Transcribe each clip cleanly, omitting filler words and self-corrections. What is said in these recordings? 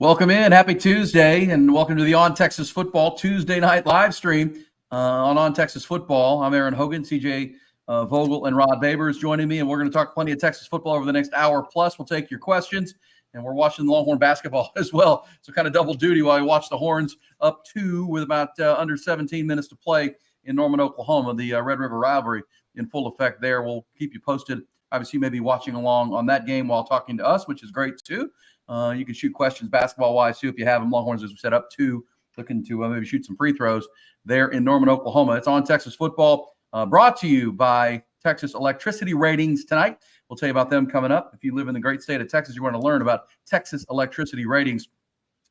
Welcome in. Happy Tuesday, and welcome to the On Texas Football Tuesday night live stream on Texas Football. I'm Aaron Hogan, CJ Vogel, and Rod Babers joining me, and we're going to talk plenty of Texas football over the next hour plus. We'll take your questions, and we're watching Longhorn basketball as well. So kind of double duty while we watch the Horns up 2 with about under 17 minutes to play in Norman, Oklahoma. The Red River rivalry in full effect there. We'll keep you posted. Obviously, you may be watching along on that game while talking to us, which is great too. You can shoot questions basketball-wise, too, if you have them. Longhorns, as we set up, 2, looking to maybe shoot some free throws there in Norman, Oklahoma. It's on Texas Football, brought to you by Texas Electricity Ratings tonight. We'll tell you about them coming up. If you live in the great state of Texas, you want to learn about Texas Electricity Ratings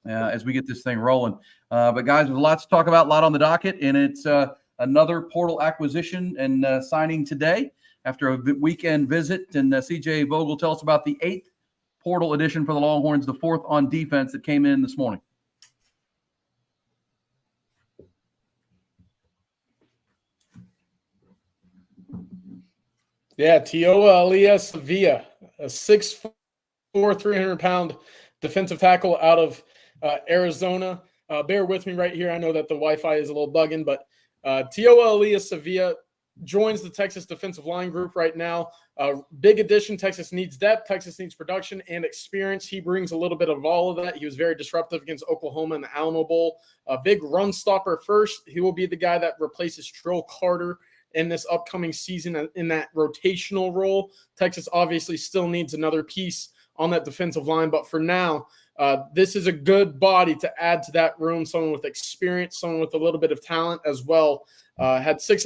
as we get this thing rolling. But, guys, there's a lot to talk about, a lot on the docket, and it's another portal acquisition and signing today after a weekend visit. And CJ Vogel, tell us about the 8th portal edition for the Longhorns, the 4th on defense that came in this morning. Yeah, Tioa Elias Sevilla, a 6'4", 300-pound defensive tackle out of Arizona. Bear with me right here. I know that the Wi-Fi is a little bugging, but Tioa Elias Sevilla joins the Texas defensive line group right now. Big addition. Texas needs depth. Texas needs production and experience. He brings a little bit of all of that. He was very disruptive against Oklahoma in the Alamo Bowl. A big run stopper first. He will be the guy that replaces Trill Carter in this upcoming season in that rotational role. Texas obviously still needs another piece on that defensive line, but for now, this is a good body to add to that room, someone with experience, someone with a little bit of talent as well. Had 6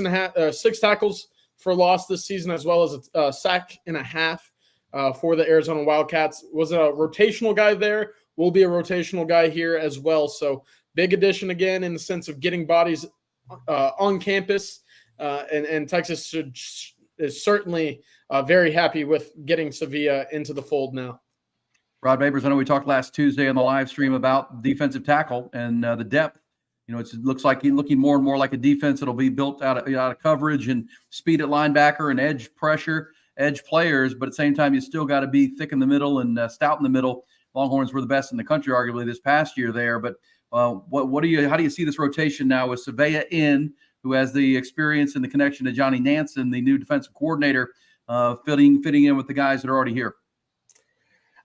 tackles for loss this season, as well as a sack and a half for the Arizona Wildcats. Was a rotational guy there. Will be a rotational guy here as well. So big addition again in the sense of getting bodies on campus. And Texas is certainly very happy with getting Sevilla into the fold now. Rod Babers, I know we talked last Tuesday on the live stream about defensive tackle and the depth. You know, it looks like he's looking more and more like a defense that'll be built out of coverage and speed at linebacker and edge pressure, edge players. But at the same time, you still got to be thick in the middle and stout in the middle. Longhorns were the best in the country, arguably, this past year there. But how do you see this rotation now with Sevilla in, who has the experience and the connection to Johnny Nansen, the new defensive coordinator, fitting in with the guys that are already here?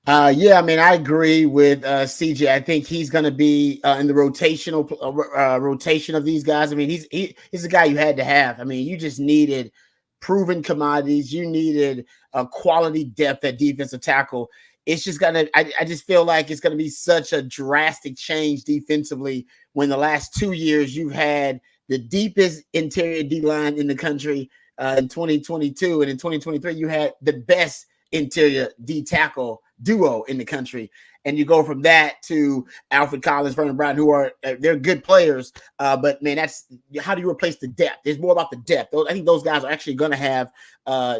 Yeah, I mean, I agree with CJ. I think he's going to be in the rotation of these guys. I mean, he's the guy you had to have. I mean, you just needed proven commodities. You needed a quality depth at defensive tackle. It's just I just feel like it's going to be such a drastic change defensively when the last 2 years you've had the deepest interior D-line in the country in 2022. And in 2023, you had the best interior D-tackle duo in the country. And you go from that to Alfred Collins, Vernon Brown, who are they're good players. But, man, that's how do you replace the depth? It's more about the depth. I think those guys are actually going to have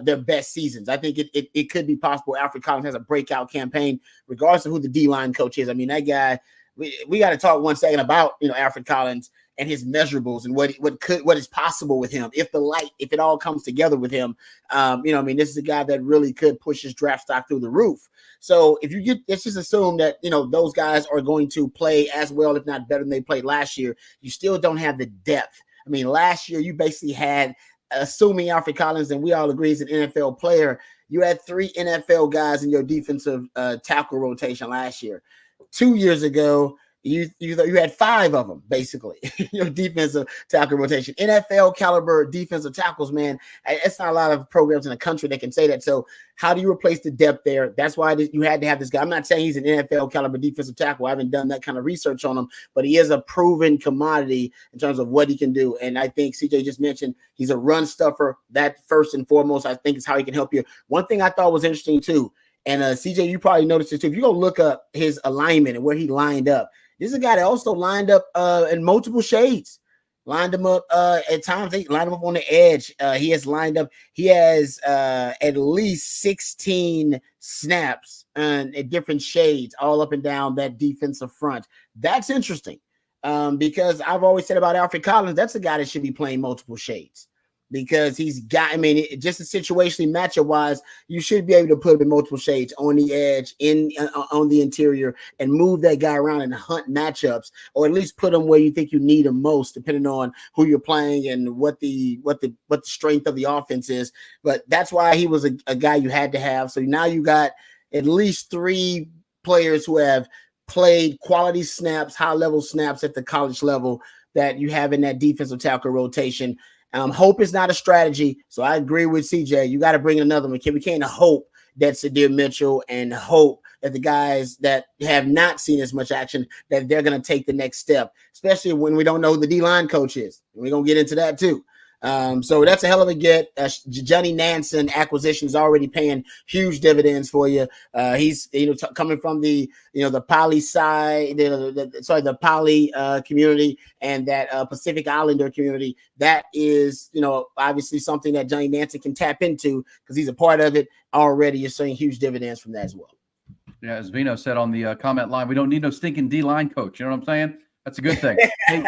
their best seasons. I think it could be possible Alfred Collins has a breakout campaign, regardless of who the D-line coach is. I mean, that guy, we got to talk 1 second about, Alfred Collins and his measurables and what is possible with him if it all comes together with him. This is a guy that really could push his draft stock through the roof. So let's just assume that, those guys are going to play as well, if not better than they played last year. You still don't have the depth. I mean, last year you basically had, assuming Alfred Collins, and we all agree he's an NFL player, you had 3 NFL guys in your defensive tackle rotation last year. 2 years ago, you had 5 of them, basically, your defensive tackle rotation. NFL caliber defensive tackles, man, it's not a lot of programs in the country that can say that. So how do you replace the depth there? That's why you had to have this guy. I'm not saying he's an NFL caliber defensive tackle. I haven't done that kind of research on him, but he is a proven commodity in terms of what he can do. And I think CJ just mentioned he's a run stuffer. That first and foremost, I think, is how he can help you. One thing I thought was interesting too, and CJ, you probably noticed it too. If you go look up his alignment and where he lined up, this is a guy that also lined up in multiple shades. Lined him up at times. They lined him up on the edge. He has lined up. He has at least 16 snaps at different shades, all up and down that defensive front. That's interesting because I've always said about Alfred Collins, that's a guy that should be playing multiple shades. because he's got, I mean, just situationally matchup wise, you should be able to put him in multiple shades on the edge, on the interior, and move that guy around and hunt matchups, or at least put him where you think you need him most, depending on who you're playing and what the strength of the offense is. But that's why he was a guy you had to have. So now you got at least 3 players who have played quality snaps, high level snaps at the college level that you have in that defensive tackle rotation. Hope is not a strategy. So I agree with CJ. You got to bring in another one. We can't hope that Sadir Mitchell and hope that the guys that have not seen as much action, that they're going to take the next step, especially when we don't know who the D-line coach is. We're going to get into that too. So that's a hell of a get. Johnny Nansen acquisition is already paying huge dividends for you. He's coming from the Poly side, the Poly community and that Pacific Islander community. That is obviously something that Johnny Nansen can tap into because he's a part of it already. You're seeing huge dividends from that as well. Yeah, as Vino said on the comment line, we don't need no stinking D-line coach. You know what I'm saying? That's a good thing. Hey,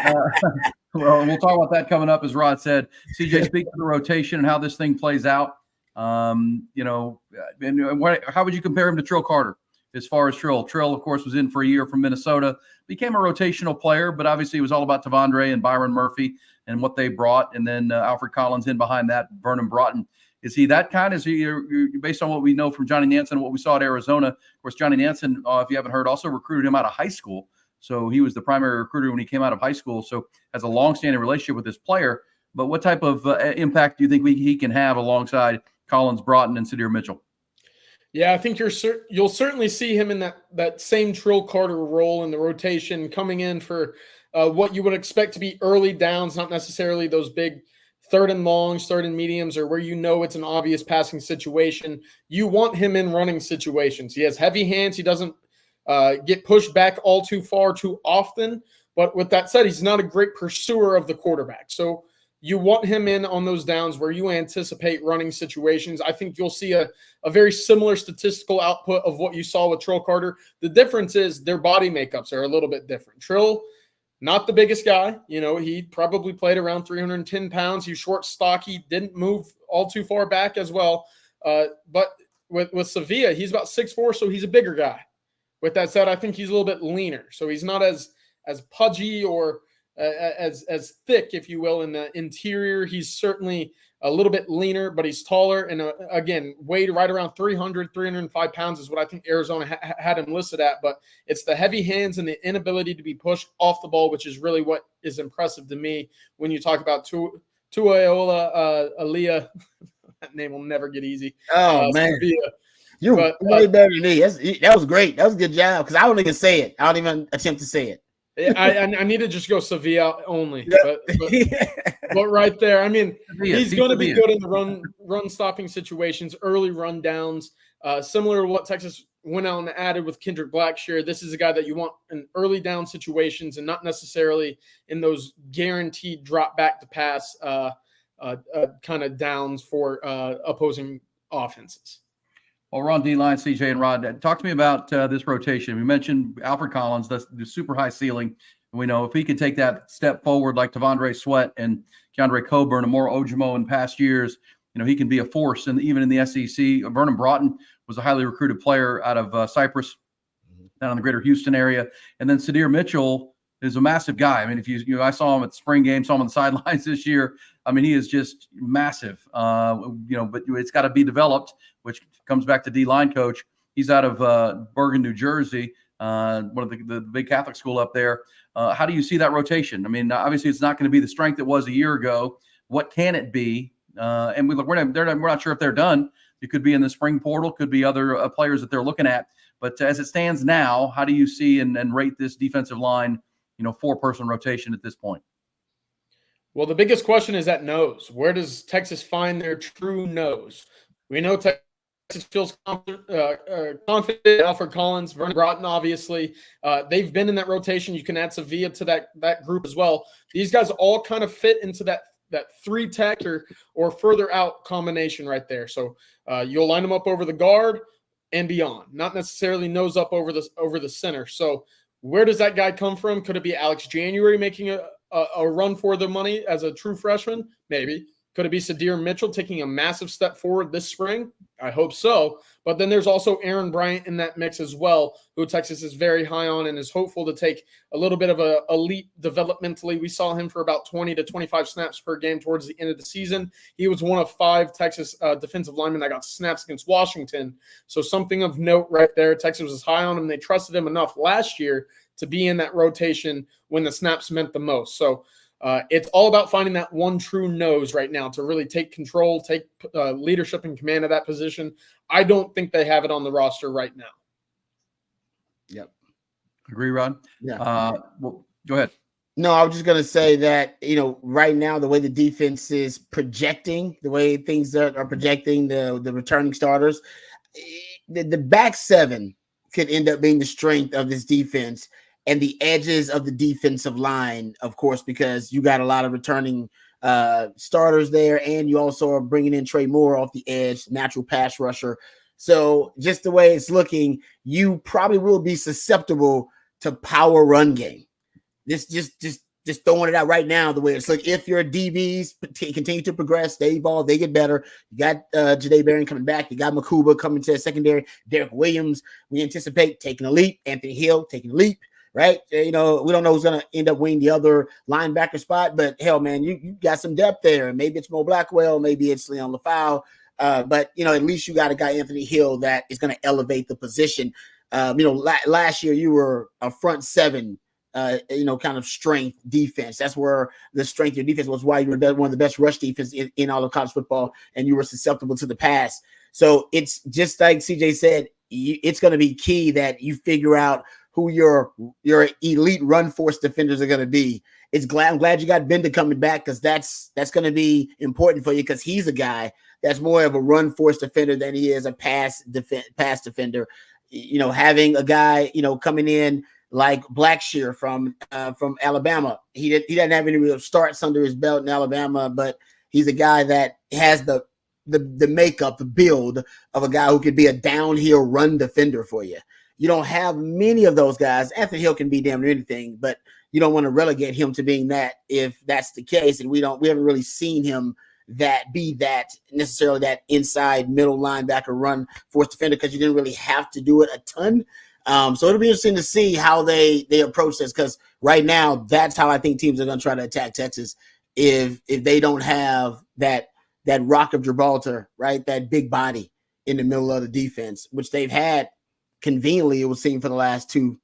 well, we'll talk about that coming up, as Rod said. CJ, speak to the rotation and how this thing plays out. And how would you compare him to Trill Carter as far as Trill? Trill, of course, was in for a year from Minnesota, became a rotational player, but obviously it was all about Tavondre and Byron Murphy and what they brought. And then Alfred Collins in behind that, Vernon Broughton. Is he that kind? Is he, based on what we know from Johnny Nansen and what we saw at Arizona? Of course, Johnny Nansen, if you haven't heard, also recruited him out of high school. So he was the primary recruiter when he came out of high school. So has a long-standing relationship with this player. But what type of impact do you think he can have alongside Collins, Broughton, and Sadir Mitchell? Yeah, I think you'll certainly see him in that same Trill Carter role in the rotation, coming in for what you would expect to be early downs, not necessarily those big 3rd and longs, 3rd and mediums, or where it's an obvious passing situation. You want him in running situations. He has heavy hands. He doesn't get pushed back all too far too often. But with that said, he's not a great pursuer of the quarterback. So you want him in on those downs where you anticipate running situations. I think you'll see a very similar statistical output of what you saw with Trill Carter. The difference is their body makeups are a little bit different. Trill, not the biggest guy. He probably played around 310 pounds. He's short, stocky, didn't move all too far back as well. But with Sevilla, he's about 6'4", so he's a bigger guy. With that said, I think he's a little bit leaner, so he's not as pudgy or as thick, if you will, in the interior. He's certainly a little bit leaner, but he's taller. And again, weighed right around 305 pounds is what I think Arizona had him listed at. But it's the heavy hands and the inability to be pushed off the ball, which is really what is impressive to me when you talk about Tuaola Aliyah. That name will never get easy. Oh, man. Sevilla. You're way better than me. That was great. That was a good job because I don't even say it. I don't even attempt to say it. I need to just go Sevilla only. But right there, I mean, he's going to be good in the run stopping situations, early run downs, similar to what Texas went out and added with Kendrick Blackshear. This is a guy that you want in early down situations and not necessarily in those guaranteed drop back to pass kind of downs for opposing offenses. Well, we're on D-line, CJ and Rod. Talk to me about this rotation. We mentioned Alfred Collins, the super high ceiling. We know if he can take that step forward like Tavondre Sweat and Keandre Coburn and more Ojimo in past years, he can be a force. And even in the SEC, Vernon Broughton was a highly recruited player out of Cypress, down in the greater Houston area. And then Sadir Mitchell is a massive guy. I mean, if I saw him at the spring game, saw him on the sidelines this year. I mean, he is just massive, but it's got to be developed, which comes back to D-line coach. He's out of Bergen, New Jersey, one of the big Catholic school up there. How do you see that rotation? I mean, obviously it's not going to be the strength it was a year ago. What can it be? And we're not sure if they're done. It could be in the spring portal, could be other players that they're looking at. But as it stands now, how do you see and rate this defensive line, 4-person rotation at this point? Well, the biggest question is that nose. Where does Texas find their true nose? We know Texas feels confident. Alfred Collins, Vernon Broughton, obviously. They've been in that rotation. You can add Sevilla to that group as well. These guys all kind of fit into that 3-tech or further out combination right there. So you'll line them up over the guard and beyond, not necessarily nose up over the center. So where does that guy come from? Could it be Alex January making a run for the money as a true freshman? Maybe. Could it be Sadir Mitchell taking a massive step forward this spring? I hope so. But then there's also Aaron Bryant in that mix as well, who Texas is very high on and is hopeful to take a little bit of a leap developmentally. We saw him for about 20 to 25 snaps per game towards the end of the season. He was one of 5 Texas defensive linemen that got snaps against Washington. So something of note right there. Texas was high on him. They trusted him enough last year to be in that rotation when the snaps meant the most. So it's all about finding that one true nose right now to really take control, take leadership and command of that position. I don't think they have it on the roster right now. Yep. Agree, Rod? Yeah. Well, go ahead. No, I was just going to say that, right now, the way the defense is projecting, the way things are projecting the returning starters, the back 7 could end up being the strength of this defense. And the edges of the defensive line, of course, because you got a lot of returning starters there, and you also are bringing in Trey Moore off the edge, natural pass rusher. So just the way it's looking, you probably will be susceptible to power run game. Just throwing it out right now, the way it's looking. If your DBs continue to progress, they evolve, they get better. You got Jahdae Barron coming back. You got Makuba coming to the secondary. Derek Williams, we anticipate taking a leap. Anthony Hill taking a leap. Right. We don't know who's going to end up winning the other linebacker spot, but hell, man, you got some depth there. Maybe it's Mo Blackwell. Maybe it's Leon Lafau. But, at least you got a guy, Anthony Hill, that is going to elevate the position. Last year you were a front 7, kind of strength defense. That's where the strength of your defense was, why you were one of the best rush defense in all of college football, and you were susceptible to the pass. So it's just like CJ said, it's going to be key that you figure out who your elite run force defenders are going to be. I'm glad you got Bender coming back, because that's going to be important for you, because he's a guy that's more of a run force defender than he is a pass defender. Having a guy, coming in like Blackshear from Alabama. He doesn't have any real starts under his belt in Alabama, but he's a guy that has the makeup, the build of a guy who could be a downhill run defender for you. You don't have many of those guys. Anthony Hill can be damn near anything, but you don't want to relegate him to being that if that's the case. And we haven't really seen him be that necessarily that inside middle linebacker run force defender, because you didn't really have to do it a ton. So it'll be interesting to see how they approach this, because right now that's how I think teams are going to try to attack Texas if they don't have that Rock of Gibraltar, right? That big body in the middle of the defense, which they've had conveniently, it would seem, for the last 2-3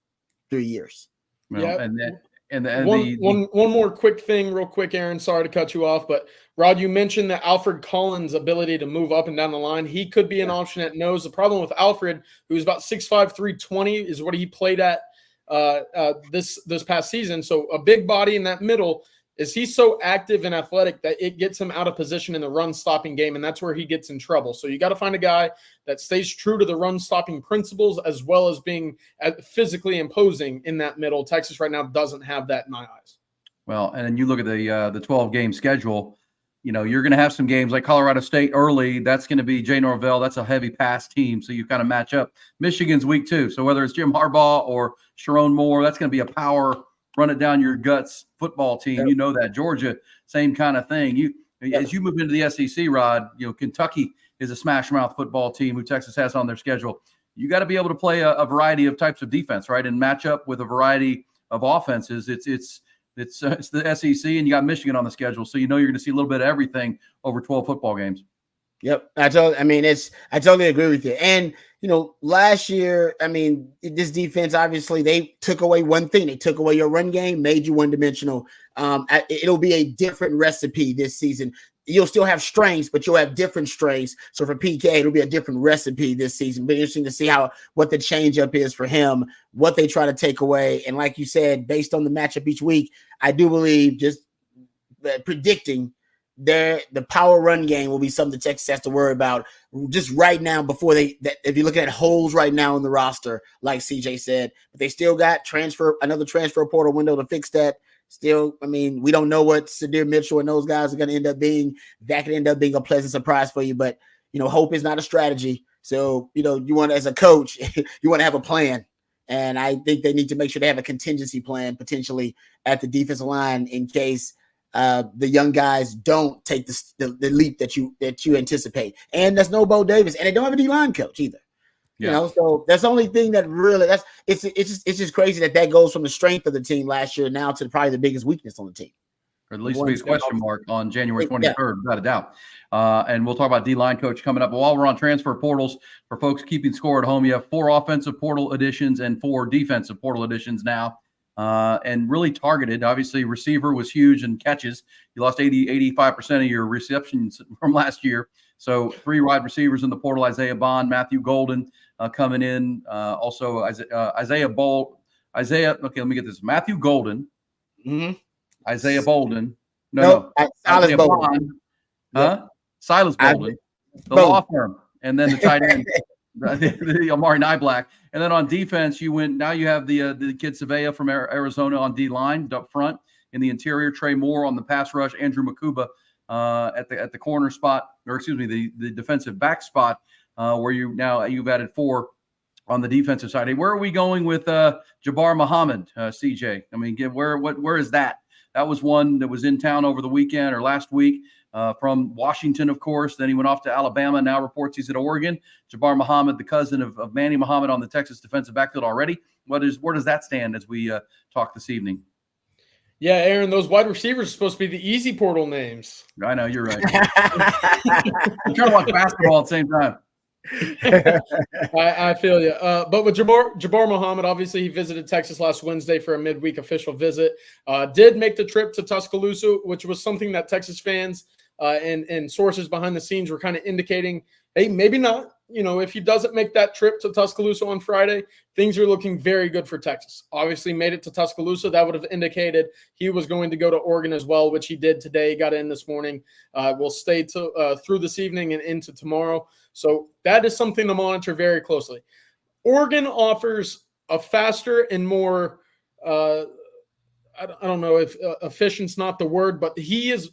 years. Well, yep. and one more quick thing, real quick, Aaron. Sorry to cut you off, but Rod, you mentioned that Alfred Collins' ability to move up and down the line. He could be an option at nose. The problem with Alfred, who's about 6'5", 320, is what he played at this past season. So a big body in that middle. Is he's so active and athletic that it gets him out of position in the run-stopping game, and that's where he gets in trouble. So you got to find a guy that stays true to the run-stopping principles as well as being physically imposing in that middle. Texas right now doesn't have that in my eyes. Well, and then you look at the 12-game schedule. You're going to have some games like Colorado State early. That's going to be Jay Norvell. That's a heavy pass team, so you kind of match up. Michigan's week 2, so whether it's Jim Harbaugh or Sharon Moore, that's going to be a power run it down your guts football team. Yep. You know that. Georgia, same kind of thing. As you move into the SEC, Rod, Kentucky is a smash mouth football team who Texas has on their schedule. You got to be able to play a variety of types of defense, right, and match up with a variety of offenses. It's the SEC, and you got Michigan on the schedule, so you're going to see a little bit of everything over 12 football games. Yep. I totally agree with you. And, last year, this defense, obviously, they took away one thing. They took away your run game, made you one-dimensional. It'll be a different recipe this season. You'll still have strengths, but you'll have different strengths. So for PK, it'll be a different recipe this season. It'll be interesting to see what the changeup is for him, what they try to take away. And like you said, based on the matchup each week, I do believe, just predicting, the power run game will be something Texas has to worry about just right now if you're looking at holes right now in the roster, like CJ said, but they still got another transfer portal window to fix that. Still, we don't know what Sadir Mitchell and those guys are going to end up being. That could end up being a pleasant surprise for you, but hope is not a strategy. So, you want, as a coach, you want to have a plan. And I think they need to make sure they have a contingency plan potentially at the defensive line in case the young guys don't take the leap that you anticipate. And there's no Bo Davis, and they don't have a D-line coach either. Yeah. You know, so that's the only thing that really it's just crazy that goes from the strength of the team last year now to probably the biggest weakness on the team. Or at least the biggest question mark on January 23rd, Yeah. without a doubt. And we'll talk about D-line coach coming up. But while we're on transfer portals, for folks keeping score at home, you have 4 offensive portal additions and 4 defensive portal additions now. And really targeted. Obviously, receiver was huge in catches. You lost 85% of your receptions from last year. So 3 wide receivers in the portal: Isaiah Bond, Matthew Golden coming in. Also Isaiah Bold. Okay, let me get this. Matthew Golden. Mm-hmm. Isaiah Bolden. No. Silas Bolden. Bond. Huh? Silas Bolden. The Bolden. law firm. And then the tight end, the Amari Nyblack. And then on defense, you have the kid Savea from Arizona on D-line up front. In the interior, Trey Moore on the pass rush, Andrew Makuba at the corner spot, or excuse me, the defensive back spot, where you've added 4 on the defensive side. Hey, where are we going with Jabbar Muhammad, CJ? I mean, where is that? That was one that was in town over the weekend or last week from Washington, of course. Then he went off to Alabama. Now reports he's at Oregon. Jabbar Muhammad, the cousin of Manny Muhammad on the Texas defensive backfield already. Where does that stand as we talk this evening? Yeah, Aaron, those wide receivers are supposed to be the easy portal names. I know, you're right. I'm trying to watch basketball at the same time. I feel you. But with Jabbar Muhammad, obviously he visited Texas last Wednesday for a midweek official visit. Did make the trip to Tuscaloosa, which was something that Texas fans and sources behind the scenes were kind of indicating, hey, maybe not. You know, if he doesn't make that trip to Tuscaloosa on Friday, things are looking very good for Texas. Obviously made it to Tuscaloosa. That would have indicated he was going to go to Oregon as well, which he did today. He got in this morning. Will stay through this evening and into tomorrow. So that is something to monitor very closely. Oregon offers a faster and more, I don't know if efficient's not the word, but he is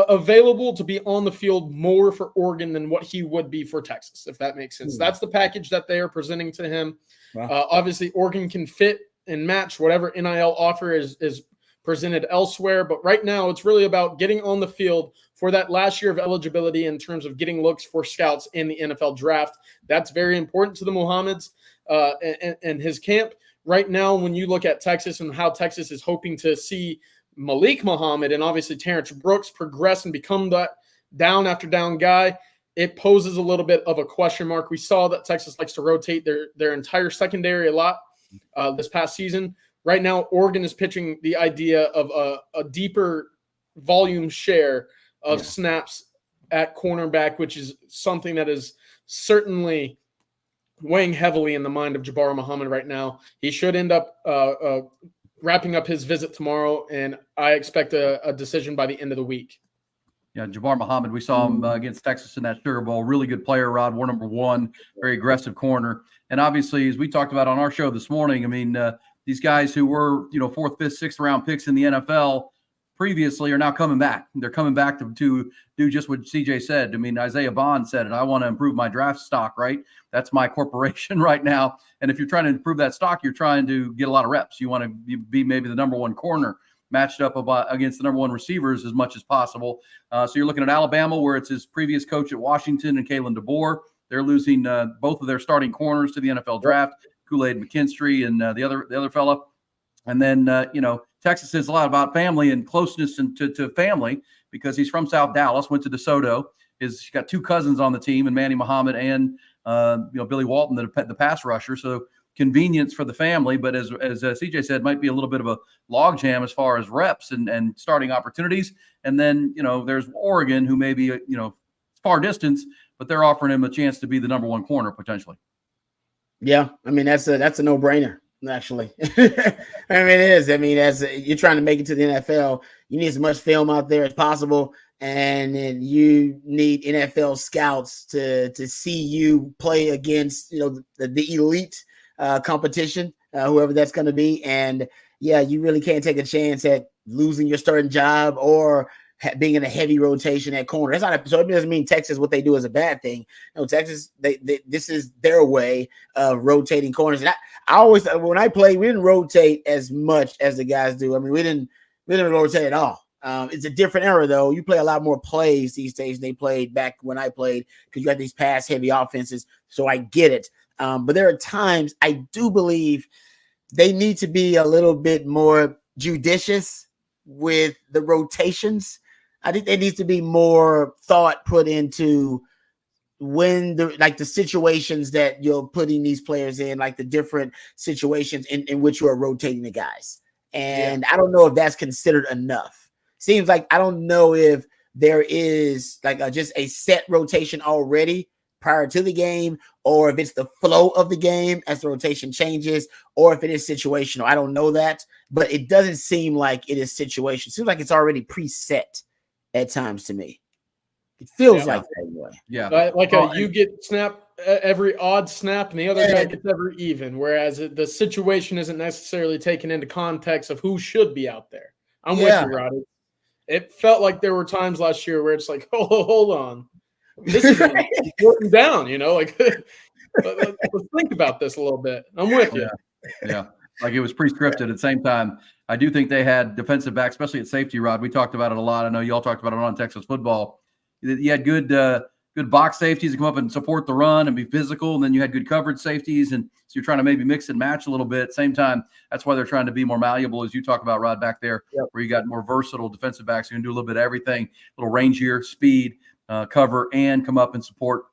available to be on the field more for Oregon than what he would be for Texas, if that makes sense. That's the package that they are presenting to him. Wow. Obviously, Oregon can fit and match whatever NIL offer is presented elsewhere. But right now, it's really about getting on the field for that last year of eligibility in terms of getting looks for scouts in the NFL draft. That's very important to the Muhammads and his camp. Right now, when you look at Texas and how Texas is hoping to see Malik Muhammad and obviously Terrence Brooks progress and become that down after down guy, it poses a little bit of a question mark. We saw that Texas likes to rotate their entire secondary a lot this past season. Right now, Oregon is pitching the idea of a deeper volume share of snaps at cornerback, which is something that is certainly weighing heavily in the mind of Jabbar Muhammad right now. He should end up wrapping up his visit tomorrow, and I expect a decision by the end of the week. Yeah, Jabbar Muhammad, we saw him against Texas in that Sugar Bowl. Really good player, Rod. War number 1, very aggressive corner. And obviously, as we talked about on our show this morning, I mean, these guys who were, 4th, 5th, 6th round picks in the NFL previously are now coming back. They're coming back to do just what CJ said. I mean, Isaiah Bond said it. I want to improve my draft stock, right? That's my corporation right now. And if you're trying to improve that stock, you're trying to get a lot of reps. You want to be maybe the number 1 corner matched up against the number 1 receivers as much as possible. So you're looking at Alabama, where it's his previous coach at Washington and Kalen DeBoer. They're losing both of their starting corners to the NFL draft, Kool-Aid McKinstry and the other fella. And then, Texas is a lot about family and closeness to family because he's from South Dallas, went to DeSoto. He's got 2 cousins on the team, and Manny Muhammad and Billy Walton, the pass rusher. So convenience for the family, but as CJ said, might be a little bit of a logjam as far as reps and starting opportunities. And then there's Oregon, who may be far distance, but they're offering him a chance to be the number 1 corner potentially. Yeah, I mean that's a no-brainer. Actually, I mean it is. I mean, as you're trying to make it to the NFL, you need as much film out there as possible, and then you need NFL scouts to see you play against the elite competition, whoever that's going to be. And yeah, you really can't take a chance at losing your starting job or being in a heavy rotation at corner. So it doesn't mean Texas, what they do is a bad thing. No, Texas, this is their way of rotating corners. And I always, when I played, we didn't rotate as much as the guys do. I mean, we didn't rotate at all. It's a different era, though. You play a lot more plays these days than they played back when I played because you got these pass-heavy offenses, so I get it. But there are times I do believe they need to be a little bit more judicious with the rotations. I think there needs to be more thought put into when the situations that you're putting these players in, like the different situations in which you are rotating the guys. And I don't know if that's considered enough. Seems like I don't know if there is like just a set rotation already prior to the game, or if it's the flow of the game as the rotation changes, or if it is situational. I don't know that, but it doesn't seem like it is situational. It seems like it's already preset at times to me. It feels like that anyway. Yeah. You get snap every odd snap and the other guy gets every even, whereas the situation isn't necessarily taken into context of who should be out there. I'm with you, Roddy. It felt like there were times last year where it's like, oh, hold on. This is working down, let's think about this a little bit. I'm with you. Yeah. Like it was pre-scripted. At the same time, I do think they had defensive backs, especially at safety, Rod. We talked about it a lot. I know you all talked about it on Texas football. You had good box safeties to come up and support the run and be physical, and then you had good coverage safeties, and so you're trying to maybe mix and match a little bit. At the same time, that's why they're trying to be more malleable, as you talk about, Rod, back there, where you got more versatile defensive backs who can do a little bit of everything, a little rangier, speed, cover, and come up and support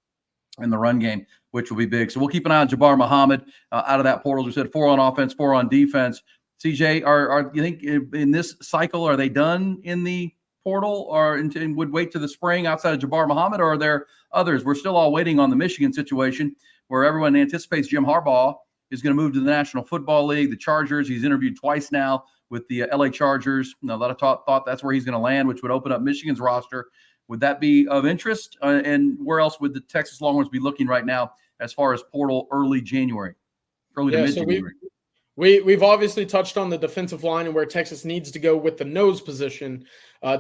in the run game, which will be big. So we'll keep an eye on Jabbar Muhammad out of that portal. As we said, 4 on offense, 4 on defense. CJ, are you think in this cycle, are they done in the portal or and would wait to the spring outside of Jabbar Muhammad, or are there others? We're still all waiting on the Michigan situation where everyone anticipates Jim Harbaugh is going to move to the National Football League. The Chargers, he's interviewed twice now with the LA Chargers. A lot of thought that's where he's going to land, which would open up Michigan's roster. Would that be of interest? And where else would the Texas Longhorns be looking right now as far as portal early to mid-January? We've obviously touched on the defensive line and where Texas needs to go with the nose position.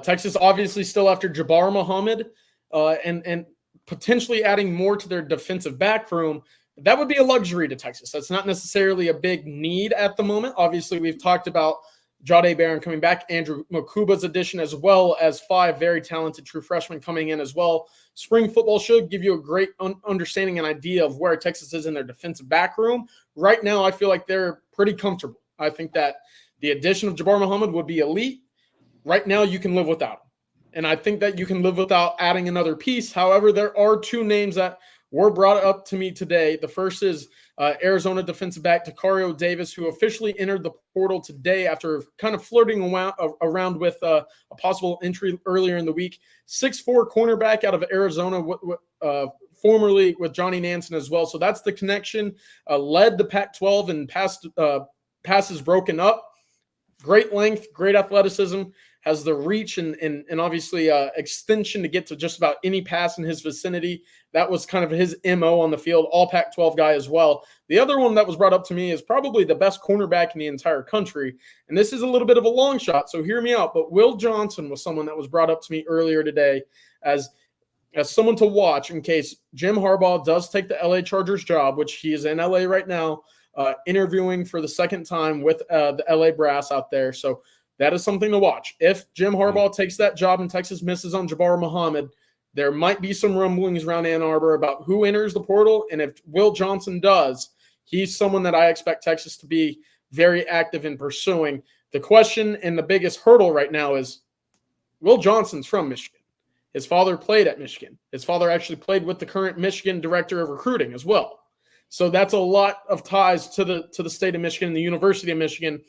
Texas obviously still after Jabbar Muhammad and potentially adding more to their defensive back room. That would be a luxury to Texas. That's not necessarily a big need at the moment. Obviously, we've talked about Jahdae Barron coming back, Andrew Makuba's addition, as well as 5 very talented true freshmen coming in as well. Spring football should give you a great understanding and idea of where Texas is in their defensive back room. Right now, I feel like they're pretty comfortable. I think that the addition of Jabbar Muhammad would be elite. Right now, you can live without him. And I think that you can live without adding another piece. However, there are 2 names that were brought up to me today. The first is Arizona defensive back Tacario Davis, who officially entered the portal today after kind of flirting around with a possible entry earlier in the week. 6'4" cornerback out of Arizona, formerly with Johnny Nansen as well. So that's the connection. Led the Pac-12 and passes broken up. Great length, great athleticism, has the reach and obviously extension to get to just about any pass in his vicinity. That was kind of his MO on the field, all Pac-12 guy as well. The other one that was brought up to me is probably the best cornerback in the entire country. And this is a little bit of a long shot, so hear me out. But Will Johnson was someone that was brought up to me earlier today as someone to watch in case Jim Harbaugh does take the LA Chargers job, which he is in LA right now, interviewing for the second time with the LA Brass out there. So that is something to watch. If Jim Harbaugh takes that job and Texas misses on Jabbar Muhammad, there might be some rumblings around Ann Arbor about who enters the portal. And if Will Johnson does, he's someone that I expect Texas to be very active in pursuing. The question and the biggest hurdle right now is Will Johnson's from Michigan. His father played at Michigan. His father actually played with the current Michigan director of recruiting as well. So that's a lot of ties to the state of Michigan, the University of Michigan.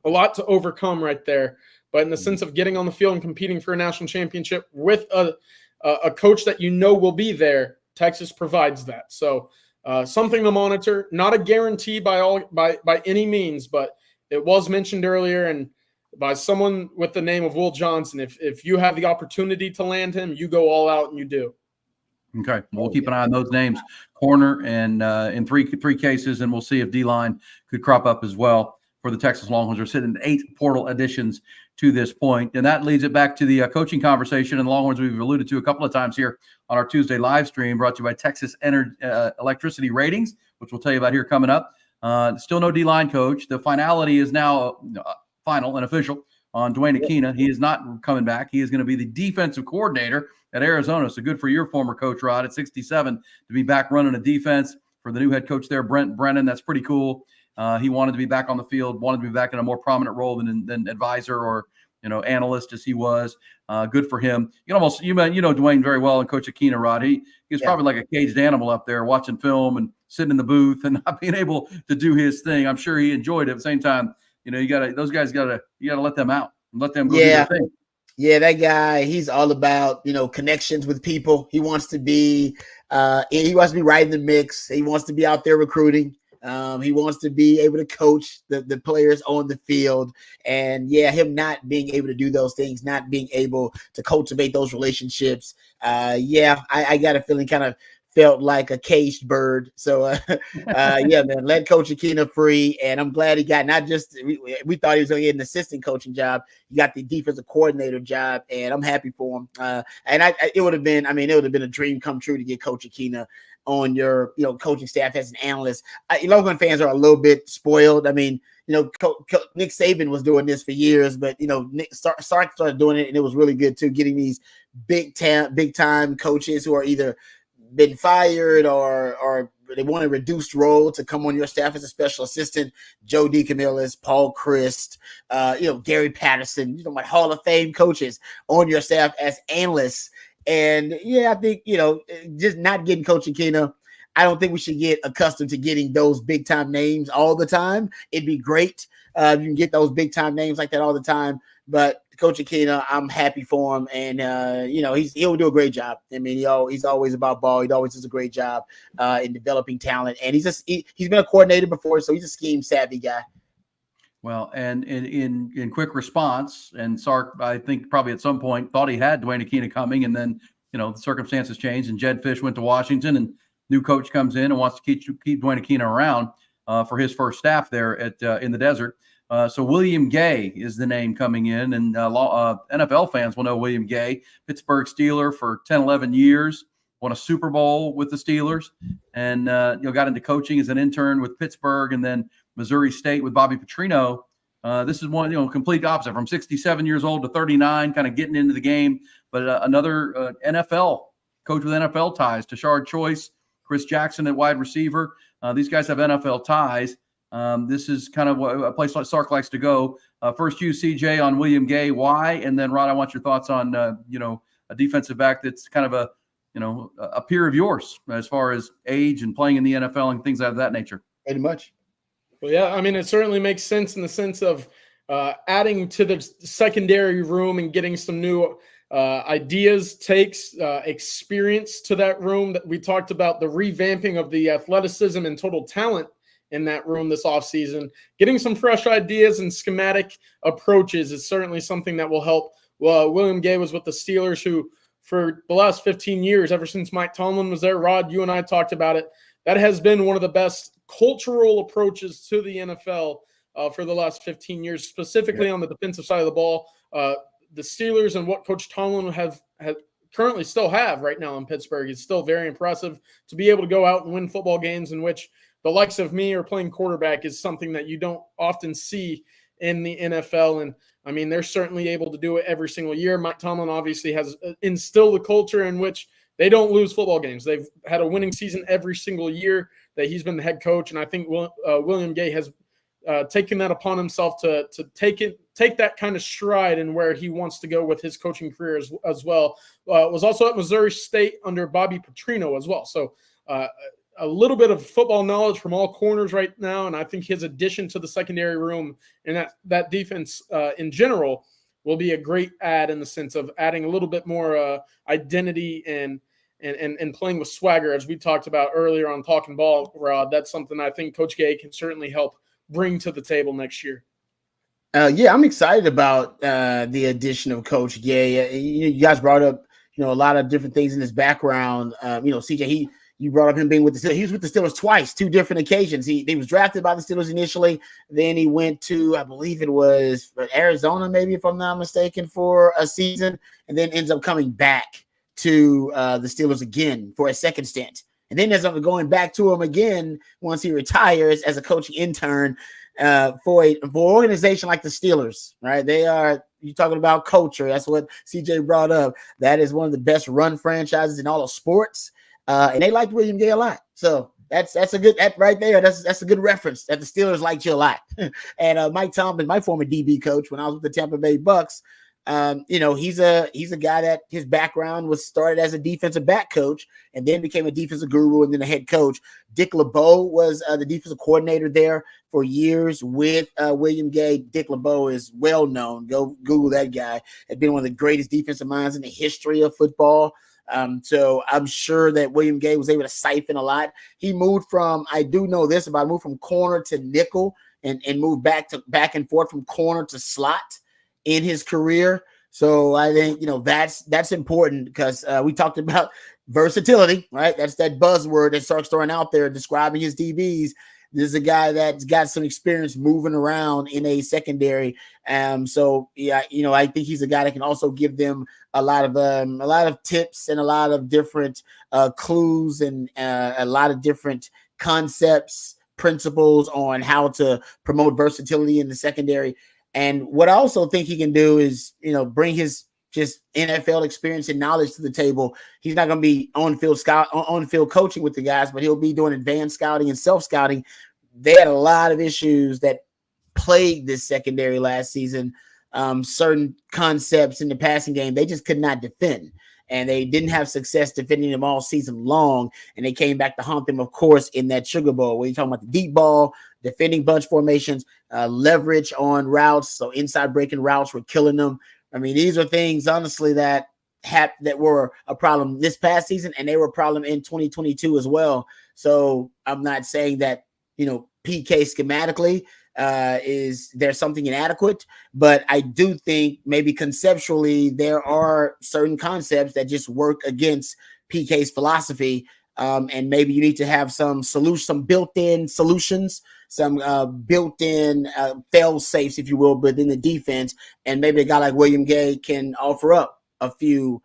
A lot to overcome right there. But in the sense of getting on the field and competing for a national championship with a coach that will be there, Texas provides that. So something to monitor. Not a guarantee by any means, but it was mentioned earlier and by someone with the name of Will Johnson. If you have the opportunity to land him, you go all out and you do. Okay, we'll keep an eye on those names, corner and in three cases, and we'll see if D-line could crop up as well for the Texas Longhorns. Are sitting at 8 portal additions to this point, and that leads it back to the coaching conversation. And Longhorns we've alluded to a couple of times here on our Tuesday live stream, brought to you by Texas Electricity Ratings, which we'll tell you about here coming up. Still no D-line coach. The finality is now final and official. on Dwayne Aquina. He is not coming back. He is going to be the defensive coordinator at Arizona. So good for your former coach, Rod, at 67 to be back running a defense for the new head coach there, Brent Brennan. That's pretty cool. He wanted to be back on the field, wanted to be back in a more prominent role than advisor or analyst as he was. Good for him. You know Dwayne very well and Coach Aquina, Rod. He was probably like a caged animal up there watching film and sitting in the booth and not being able to do his thing. I'm sure he enjoyed it. At the same time, those guys you gotta let them out and let them go do their thing. Yeah, that guy, he's all about, connections with people. He wants to be right in the mix. He wants to be out there recruiting. He wants to be able to coach the players on the field. And him not being able to do those things, not being able to cultivate those relationships. I got a feeling kind of felt like a caged bird. So, man, let Coach Aquina free. And I'm glad he got not just we thought he was going to get an assistant coaching job. He got the defensive coordinator job, and I'm happy for him. It would have been a dream come true to get Coach Aquina on your coaching staff as an analyst. Longhorn fans are a little bit spoiled. I mean, Nick Saban was doing this for years, but Nick Sark started doing it, and it was really good too. Getting these big time coaches who are either been fired or they want a reduced role to come on your staff as a special assistant. Joe DeCamillis, Paul Christ, Gary Patterson, my Hall of Fame coaches on your staff as analysts. And I think, just not getting Coach Aquina, I don't think we should get accustomed to getting those big time names all the time. It'd be great if you can get those big time names like that all the time. But Coach Aquina, I'm happy for him, and he'll do a great job. I mean, he's always about ball. He always does a great job in developing talent, and he's been a coordinator before, so he's a scheme savvy guy. Well, and in quick response, and Sark, I think probably at some point thought he had Dwayne Aquina coming, and then the circumstances changed, and Jed Fish went to Washington, and new coach comes in and wants to keep Dwayne Aquina around for his first staff there in the desert. So William Gay is the name coming in, and NFL fans will know William Gay, Pittsburgh Steeler for 10, 11 years, won a Super Bowl with the Steelers, and got into coaching as an intern with Pittsburgh and then Missouri State with Bobby Petrino. This is one, complete opposite, from 67 years old to 39, kind of getting into the game, but another NFL coach with NFL ties, Tashard Choice, Chris Jackson at wide receiver. These guys have NFL ties. This is kind of a place like Sark likes to go. First, you, CJ, on William Gay, why? And then, Rod, I want your thoughts on, a defensive back that's kind of a peer of yours as far as age and playing in the NFL and things of that nature. Pretty much. Well, yeah, I mean, it certainly makes sense in the sense of adding to the secondary room and getting some new ideas, takes, experience to that room. That we talked about the revamping of the athleticism and total talent in that room this offseason. Getting some fresh ideas and schematic approaches is certainly something that will help. Well, William Gay was with the Steelers, who for the last 15 years, ever since Mike Tomlin was there, Rod, you and I talked about it, that has been one of the best cultural approaches to the NFL for the last 15 years, specifically on the defensive side of the ball. The Steelers and what Coach Tomlin have currently still have right now in Pittsburgh is still very impressive. To be able to go out and win football games in which the likes of me are playing quarterback is something that you don't often see in the NFL. And I mean, they're certainly able to do it every single year. Mike Tomlin obviously has instilled a culture in which they don't lose football games. They've had a winning season every single year that he's been the head coach. And I think William Gay has taken that upon himself to take that kind of stride in where he wants to go with his coaching career as well. Was also at Missouri State under Bobby Petrino as well. So a little bit of football knowledge from all corners right now. And I think his addition to the secondary room and that defense in general will be a great add in the sense of adding a little bit more identity and playing with swagger, as we talked about earlier on Talking Ball, Rod. That's something I think Coach Gay can certainly help bring to the table next year. I'm excited about the addition of Coach Gay. You guys brought up, a lot of different things in his background. CJ, you brought up him being with the Steelers. He was with the Steelers twice, 2 different occasions. He was drafted by the Steelers initially. Then he went to, I believe it was Arizona, maybe, if I'm not mistaken, for a season, and then ends up coming back to the Steelers again for a second stint. And then ends up going back to him again once he retires as a coaching intern. for an organization like the Steelers, right? You're talking about culture. That's what CJ brought up. That is one of the best run franchises in all of sports. And they liked William Gay a lot. So that's a good right there. That's a good reference that the Steelers liked you a lot. And Mike Tomlin, my former DB coach when I was with the Tampa Bay Bucks, he's a guy that his background was started as a defensive back coach and then became a defensive guru and then a head coach. Dick LeBeau was the defensive coordinator there for years with William Gay. Dick LeBeau is well known. Go Google that guy. Had been one of the greatest defensive minds in the history of football. So I'm sure that William Gay was able to siphon a lot. He moved from, I do know this about, moved from corner to nickel and moved back and forth from corner to slot in his career. So I think, that's important because we talked about versatility, right? That's that buzzword that starts throwing out there describing his DBs. This is a guy that's got some experience moving around in a secondary. So yeah, I think he's a guy that can also give them a lot of tips and a lot of different clues and a lot of different concepts, principles on how to promote versatility in the secondary. And what I also think he can do is, bring his just NFL experience and knowledge to the table. He's not going to be on-field coaching with the guys, but he'll be doing advanced scouting and self-scouting. They had a lot of issues that plagued this secondary last season. Certain concepts in the passing game, they just could not defend. And they didn't have success defending them all season long. And they came back to haunt them, of course, in that Sugar Bowl, where you're talking about the deep ball, defending bunch formations, leverage on routes. So inside breaking routes were killing them. I mean, these are things, honestly, that were a problem this past season, and they were a problem in 2022 as well. So I'm not saying that, PK schematically is there something inadequate, but I do think maybe conceptually there are certain concepts that just work against PK's philosophy. And maybe you need to have some built-in solutions, some built-in fail safes, if you will, within the defense. And maybe a guy like William Gay can offer up a few,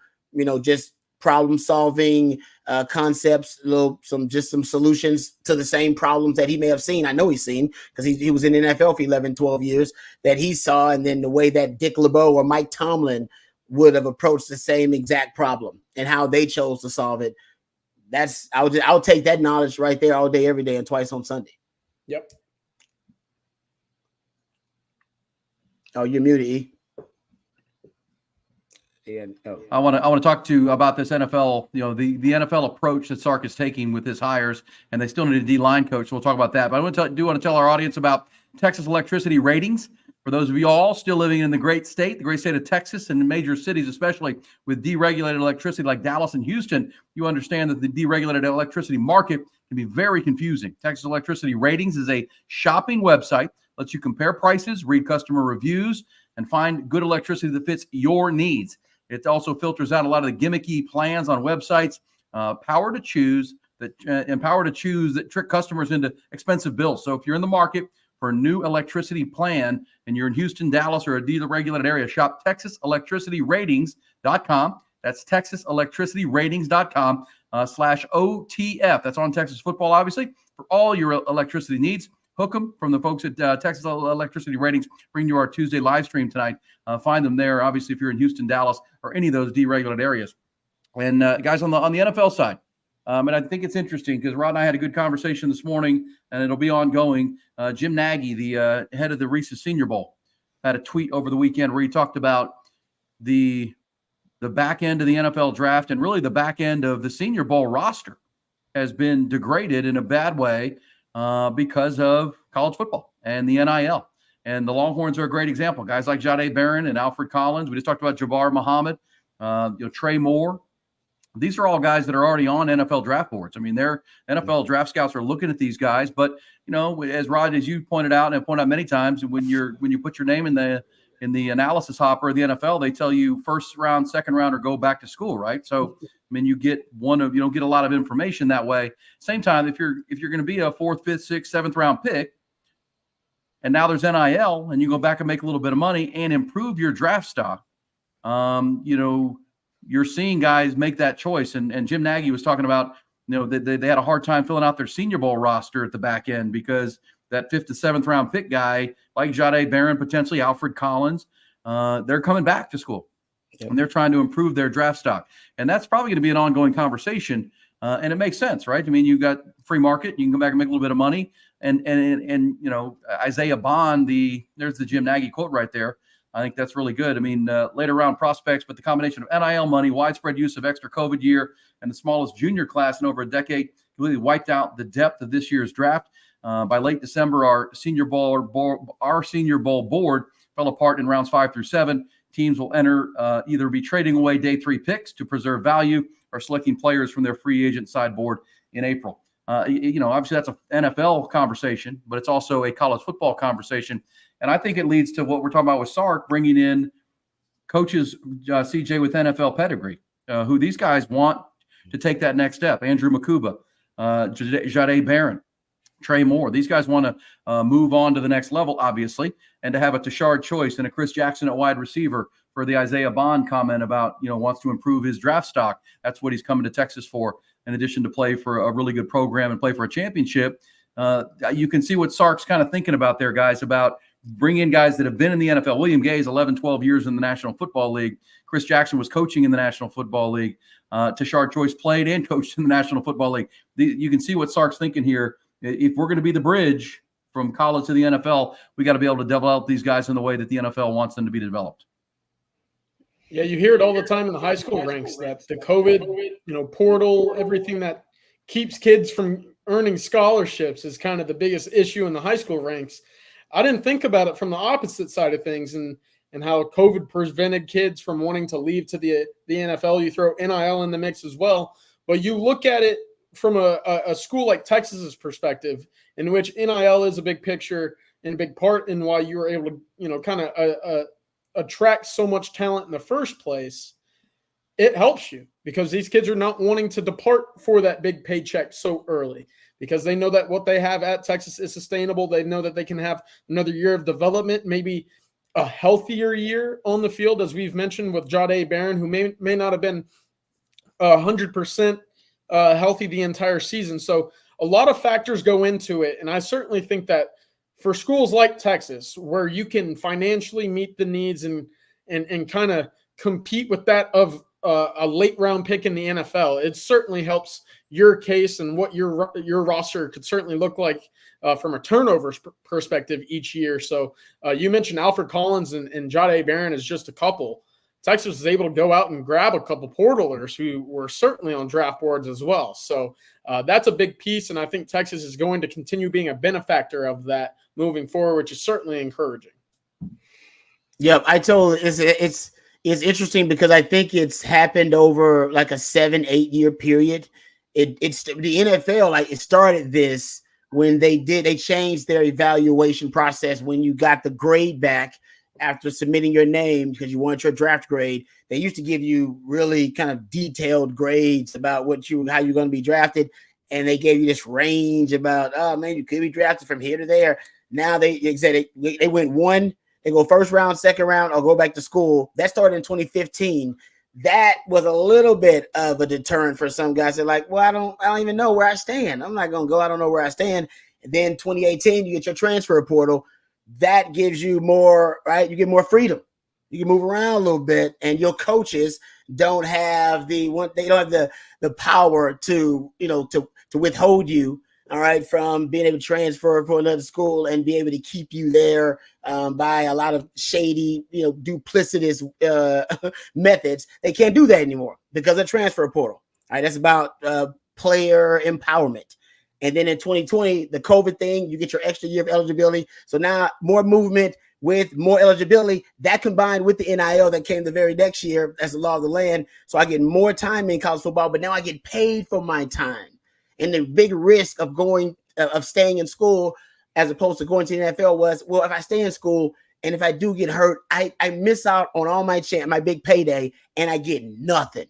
just problem-solving concepts, some solutions to the same problems that he may have seen. I know he's seen because he was in the NFL for 11, 12 years that he saw. And then the way that Dick LeBeau or Mike Tomlin would have approached the same exact problem and how they chose to solve it. I'll take that knowledge right there all day, every day, and twice on Sunday. Yep. Oh, you're muted, E. And I want to talk to you about this NFL, the NFL approach that Sark is taking with his hires, and they still need a D-line coach. So we'll talk about that. But I want to tell our audience about Texas electricity ratings. For those of you all still living in the great state of Texas, and in major cities, especially with deregulated electricity like Dallas and Houston, you understand that the deregulated electricity market can be very confusing. Texas Electricity Ratings is a shopping website, lets you compare prices, read customer reviews, and find good electricity that fits your needs. It also filters out a lot of the gimmicky plans on websites, power to choose that trick customers into expensive bills. So if you're in the market for a new electricity plan and you're in Houston, Dallas, or a deregulated area, shop TexasElectricityRatings.com. That's TexasElectricityRatings.com /OTF. That's on Texas football, obviously, for all your electricity needs. Hook them from the folks at Texas Electricity Ratings. Bring you our Tuesday live stream tonight. Find them there, obviously, if you're in Houston, Dallas, or any of those deregulated areas. And guys, on the NFL side, and I think it's interesting because Rod and I had a good conversation this morning, and it'll be ongoing. Jim Nagy, the head of the Reese's Senior Bowl, had a tweet over the weekend where he talked about the back end of the NFL draft, and really the back end of the Senior Bowl roster has been degraded in a bad way because of college football and the NIL. And the Longhorns are a great example. Guys like Jahdae Barron and Alfred Collins. We just talked about Jabbar Muhammad, Trey Moore. These are all guys that are already on NFL draft boards. I mean, their NFL draft scouts are looking at these guys. But, as Rod, as you pointed out, and I pointed out many times, when you put your name in the analysis hopper of the NFL, they tell you first round, second round, or go back to school, right? So, I mean, you don't get a lot of information that way. Same time, if you're going to be a 4th, 5th, 6th, 7th round pick, and now there's NIL, and you go back and make a little bit of money and improve your draft stock, you're seeing guys make that choice. And Jim Nagy was talking about, they had a hard time filling out their Senior Bowl roster at the back end because that 5th to 7th round pick guy like Jahdae Barron, potentially Alfred Collins, they're coming back to school. Yep. And they're trying to improve their draft stock. And that's probably going to be an ongoing conversation. And it makes sense, right? I mean, you've got free market. You can come back and make a little bit of money. And you know, Isaiah Bond, there's the Jim Nagy quote right there. I think that's really good. I mean, later round prospects, but the combination of NIL money, widespread use of extra COVID year, and the smallest junior class in over a decade completely wiped out the depth of this year's draft. By late December, our Senior Bowl board fell apart in rounds 5 through 7. Teams will either be trading away day 3 picks to preserve value or selecting players from their free agent sideboard in April. You know, obviously that's an NFL conversation, but it's also a college football conversation. And I think it leads to what we're talking about with Sark, bringing in coaches, CJ, with NFL pedigree, who these guys want to take that next step. Andrew Makuba, Jahdae Barron, Trey Moore. These guys want to move on to the next level, obviously, and to have a Tashard Choice and a Chris Jackson at wide receiver for the Isaiah Bond comment about, you know, wants to improve his draft stock. That's what he's coming to Texas for, in addition to play for a really good program and play for a championship. You can see what Sark's kind of thinking about there, guys, about bring in guys that have been in the NFL. William Gay's 11, 12 years in the National Football League. Chris Jackson was coaching in the National Football League. Tashard Choice played and coached in the National Football League. You can see what Sark's thinking here. If we're going to be the bridge from college to the NFL, we got to be able to develop these guys in the way that the NFL wants them to be developed. Yeah, you hear it all the time in the high school ranks that the COVID, portal, everything that keeps kids from earning scholarships is kind of the biggest issue in the high school ranks. I didn't think about it from the opposite side of things and how COVID prevented kids from wanting to leave to the NFL. You throw NIL in the mix as well, but you look at it from a school like Texas's perspective, in which NIL is a big picture and a big part in why you were able to, kind of attract so much talent in the first place. It helps you because these kids are not wanting to depart for that big paycheck so early because they know that what they have at Texas is sustainable. They know that they can have another year of development, maybe a healthier year on the field, as we've mentioned with Jahdae Barron, who may not have been 100% healthy the entire season. So a lot of factors go into it. And I certainly think that for schools like Texas, where you can financially meet the needs and kind of compete with that of a late round pick in the NFL, it certainly helps your case and what your roster could certainly look like from a turnover perspective each year. So you mentioned Alfred Collins and Jahdae Barron as just a couple. Texas was able to go out and grab a couple portalers who were certainly on draft boards as well. So that's a big piece, and I think Texas is going to continue being a benefactor of that moving forward, which is certainly encouraging. Yep, I told it's interesting because I think it's happened over like a 7-8 year period. It's the NFL, like it started this when they changed their evaluation process when you got the grade back after submitting your name because you wanted your draft grade. They used to give you really kind of detailed grades about how you're going to be drafted. And they gave you this range about, oh man, you could be drafted from here to there. Now they went one, they go first round, second round, or go back to school. That started in 2015. That was a little bit of a deterrent for some guys. They're like, well, I don't even know where I stand. I'm not going to go. I don't know where I stand. And then 2018, you get your transfer portal. That gives you more, right? You get more freedom. You can move around a little bit, and your coaches don't have the power to withhold you, all right, from being able to transfer for another school and be able to keep you there by a lot of shady, duplicitous methods. They can't do that anymore because of transfer portal. All right, that's about player empowerment. And then in 2020, the COVID thing, you get your extra year of eligibility. So now more movement with more eligibility. That combined with the NIL that came the very next year, that's the law of the land. So I get more time in college football, but now I get paid for my time. And the big risk of staying in school as opposed to going to the NFL was, well, if I stay in school and if I do get hurt, I miss out on all my big payday and I get nothing.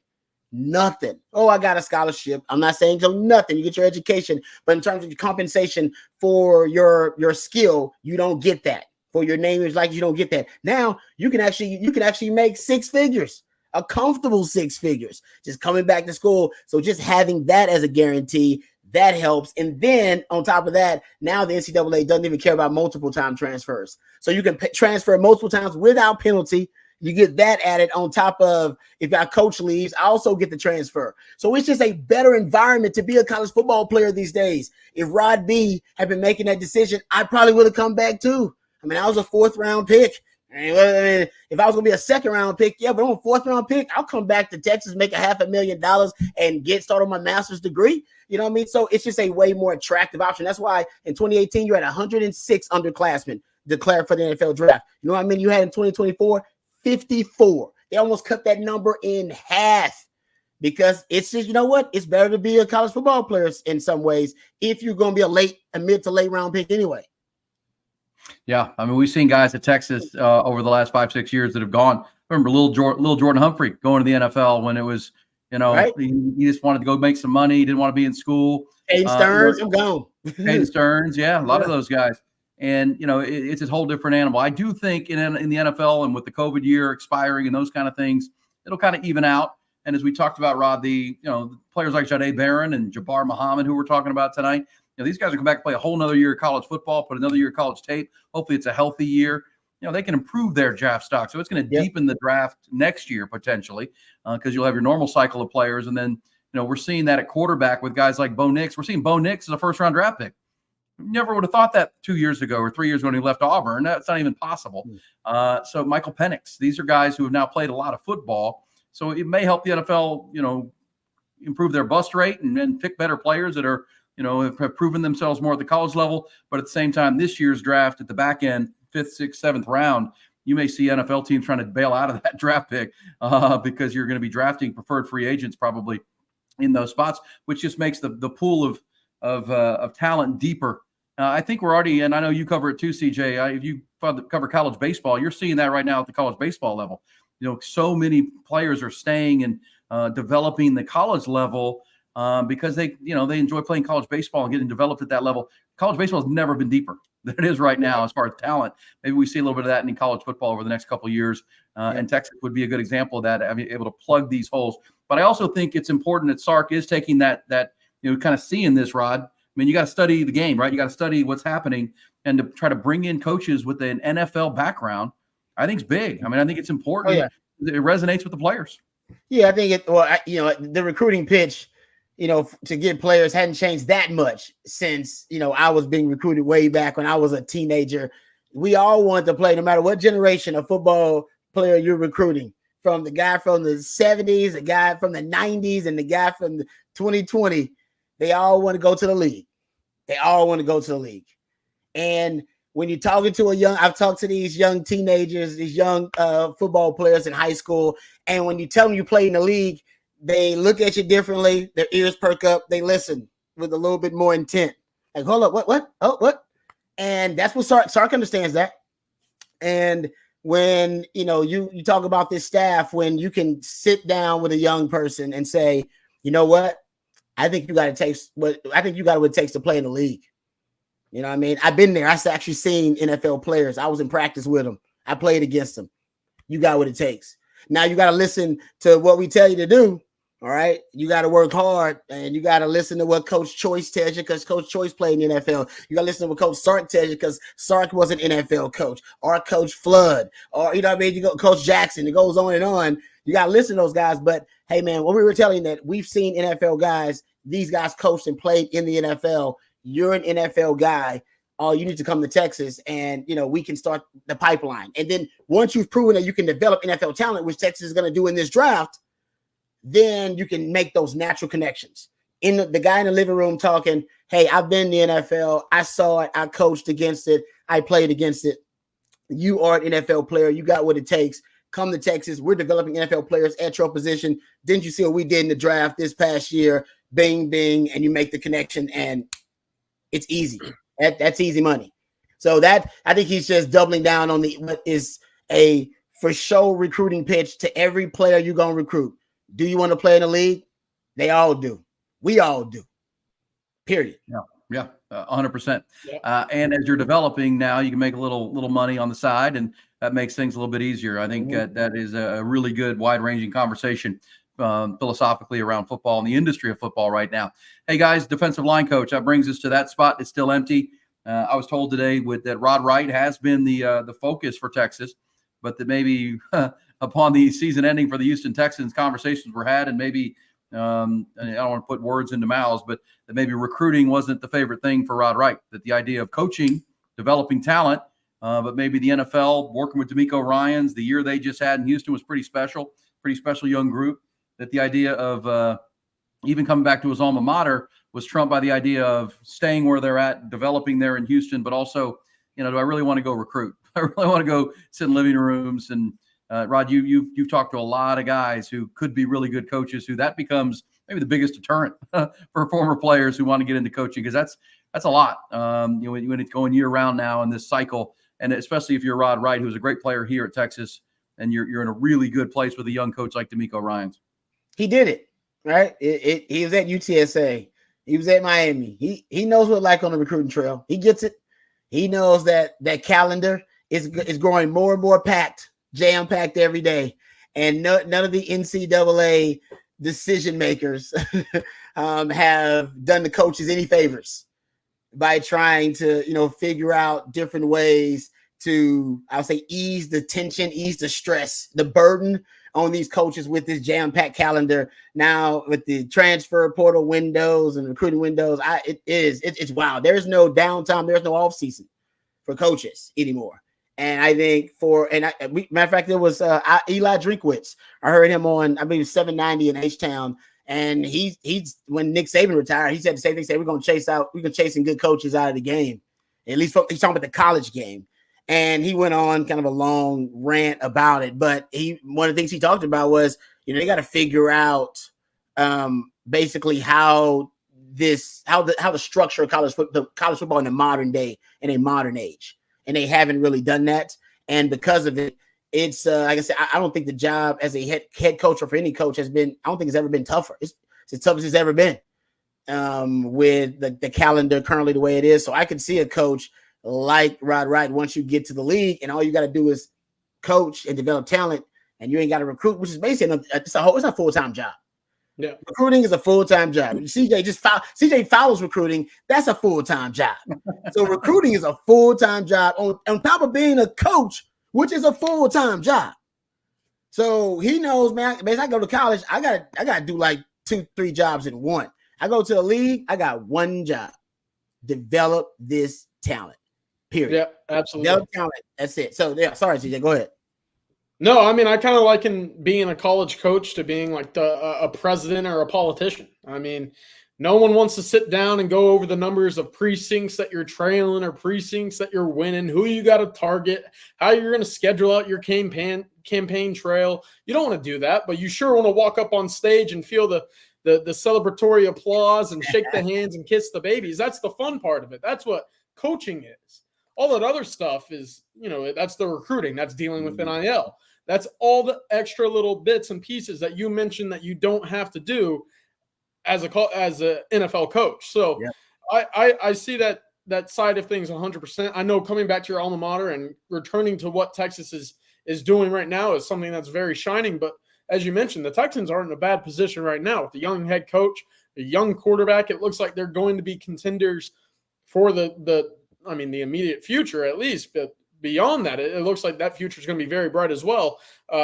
Nothing. Oh, I got a scholarship. I'm not saying so nothing. You get your education, but in terms of your compensation for your skill, you don't get that. For your name is like you don't get that. Now you can actually make 6 figures, a comfortable 6 figures, just coming back to school. So just having that as a guarantee, That helps. And then on top of that, now the NCAA doesn't even care about multiple time transfers. So you can transfer multiple times without penalty. You get that added on top of if our coach leaves, I also get the transfer. So it's just a better environment to be a college football player these days. If Rod B had been making that decision, I probably would have come back too. I mean, I was a 4th round pick. I mean, if I was going to be a 2nd round pick, yeah, but I'm a 4th round pick. I'll come back to Texas, make $500,000 and get started on my master's degree. You know what I mean? So it's just a way more attractive option. That's why in 2018, you had 106 underclassmen declared for the NFL draft. You know what I mean? You had in 2024, 54. They almost cut that number in half because it's just, you know what? It's better to be a college football player in some ways if you're going to be a mid to late round pick anyway. Yeah, I mean, we've seen guys at Texas over the last 5-6 years that have gone. Remember, little Jordan Humphrey going to the NFL when it was, right? he just wanted to go make some money. He didn't want to be in school. Hayden Stearns, I'm gone. Hayden Stearns, yeah, a lot of those guys. And, it's a whole different animal. I do think in the NFL and with the COVID year expiring and those kind of things, it'll kind of even out. And as we talked about, Rod, the players like Jahdae Barron and Jabbar Muhammad, who we're talking about tonight, these guys are come back and play a whole nother year of college football, put another year of college tape. Hopefully it's a healthy year. They can improve their draft stock. So it's going to deepen the draft next year potentially because you'll have your normal cycle of players. And then, we're seeing that at quarterback with guys like Bo Nix. We're seeing Bo Nix as a 1st-round draft pick. Never would have thought that 2 years ago or 3 years ago when he left Auburn. That's not even possible. So Michael Penix, these are guys who have now played a lot of football. So it may help the NFL, improve their bust rate and pick better players that are, have proven themselves more at the college level. But at the same time, this year's draft at the back end, 5th, 6th, 7th round, you may see NFL teams trying to bail out of that draft pick because you're going to be drafting preferred free agents probably in those spots, which just makes the pool of talent deeper. I think we're already, and I know you cover it too, CJ. If you cover college baseball, you're seeing that right now at the college baseball level. So many players are staying and developing the college level because they enjoy playing college baseball and getting developed at that level. College baseball has never been deeper than it is right now as far as talent. Maybe we see a little bit of that in college football over the next couple of years, and Texas would be a good example of that, able to plug these holes. But I also think it's important that Sark is taking that kind of seeing this, Rod. I mean, you got to study the game, right? You got to study what's happening and to try to bring in coaches with an NFL background. I think it's big. I mean, I think it's important. It resonates with the players. Yeah, I think the recruiting pitch, to get players hadn't changed that much since, I was being recruited way back when I was a teenager. We all wanted to play no matter what generation of football player you're recruiting. From the guy from the 70s, the guy from the 90s, and the guy from the 2020, they all want to go to the league. And when you're talking to I've talked to these young teenagers, these young football players in high school, and when you tell them you play in the league, they look at you differently. Their ears perk up. They listen with a little bit more intent. Like, hold up, what? Oh, what? And that's what Sark understands that. And when you talk about this staff, when you can sit down with a young person and say, you know what, I think you got what it takes to play in the league. You know what I mean? I've been there. I actually seen NFL players. I was in practice with them. I played against them. You got what it takes. Now you got to listen to what we tell you to do. All right. You got to work hard and you got to listen to what Coach Choice tells you because Coach Choice played in the NFL. You got to listen to what Coach Sark tells you because Sark was an NFL coach, or Coach Flood, or, you go Coach Jackson. It goes on and on. You got to listen to those guys. But hey, man, what we were telling that we've seen NFL guys, these guys coached and played in the NFL. You're an NFL guy. You need to come to Texas and, we can start the pipeline. And then once you've proven that you can develop NFL talent, which Texas is going to do in this draft, then you can make those natural connections. The guy in the living room talking, hey, I've been in the NFL. I saw it. I coached against it. I played against it. You are an NFL player. You got what it takes. Come to Texas. We're developing NFL players at your position. Didn't you see what we did in the draft this past year? Bing, bing, and you make the connection, and it's easy. That's easy money. So that I think he's just doubling down on what is a for sure recruiting pitch to every player you're going to recruit. Do you want to play in the league? They all do. We all do. Period. Yeah, 100%. And as you're developing now, you can make a little money on the side, and that makes things a little bit easier. I think that is a really good, wide-ranging conversation philosophically around football and the industry of football right now. Hey guys, defensive line coach, that brings us to that spot. It's still empty. I was told today that Rod Wright has been the focus for Texas, but that maybe upon the season ending for the Houston Texans, conversations were had, and maybe I don't want to put words into mouths, but that maybe recruiting wasn't the favorite thing for Rod Wright. That the idea of coaching, developing talent, but maybe the NFL working with D'Amico Ryans, the year they just had in Houston was pretty special young group. That the idea of even coming back to his alma mater was trumped by the idea of staying where they're at, developing there in Houston, but also, do I really want to go recruit? I really want to go sit in living rooms. And Rod, you've talked to a lot of guys who could be really good coaches, who that becomes maybe the biggest deterrent for former players who want to get into coaching, because that's a lot. When it's going year round now in this cycle, and especially if you're Rod Wright, who's a great player here at Texas, and you're in a really good place with a young coach like D'Amico Ryans. He did it, right? He was at UTSA. He was at Miami. He knows what it's like on the recruiting trail. He gets it. He knows that calendar is growing more and more packed, jam-packed every day. And none of the NCAA decision makers have done the coaches any favors by trying to, figure out different ways to, I'll say, ease the tension, ease the stress, the burden on these coaches with this jam-packed calendar. Now with the transfer portal windows and recruiting windows, it's wild. There's no downtime. There's no off season for coaches anymore. And I think matter of fact, there was Eli Drinkwitz. I heard him on, I believe, 790 in H-Town. And he's when Nick Saban retired, he said the same thing. He said, we're going to chase some good coaches out of the game. At least he's talking about the college game. And he went on kind of a long rant about it. But one of the things he talked about was, they got to figure out basically how the structure of college football in the modern day, in a modern age. And they haven't really done that. And because of it, it's like I said, I don't think the job as a head coach or for any coach I don't think it's ever been tougher. It's as tough as it's ever been with the calendar currently the way it is. So I could see a coach like Rod Wright, once you get to the league and all you got to do is coach and develop talent, and you ain't got to recruit, which is basically it's a full-time job. Yeah, recruiting is a full-time job. CJ follows recruiting. That's a full-time job. So recruiting is a full-time job on top of being a coach, which is a full-time job. So he knows, man, as I go to college, I got to do like 2-3 jobs in one. I go to the league, I got one job: develop this talent. Period. Yeah, absolutely. Develop talent. That's it. So yeah, sorry, CJ, go ahead. No, I mean, I kind of liken being a college coach to being like a president or a politician. I mean, no one wants to sit down and go over the numbers of precincts that you're trailing or precincts that you're winning, who you got to target, how you're going to schedule out your campaign trail. You don't want to do that, but you sure want to walk up on stage and feel the celebratory applause and shake the hands and kiss the babies. That's the fun part of it. That's what coaching is. All that other stuff is, that's the recruiting. That's dealing with NIL. That's all the extra little bits and pieces that you mentioned that you don't have to do as a NFL coach. So yeah. I see that side of things 100%. I know coming back to your alma mater and returning to what Texas is doing right now is something that's very shining. But as you mentioned, the Texans aren't in a bad position right now with the young head coach, the young quarterback. It looks like they're going to be contenders for the immediate future at least, but beyond that, it looks like that future is going to be very bright as well.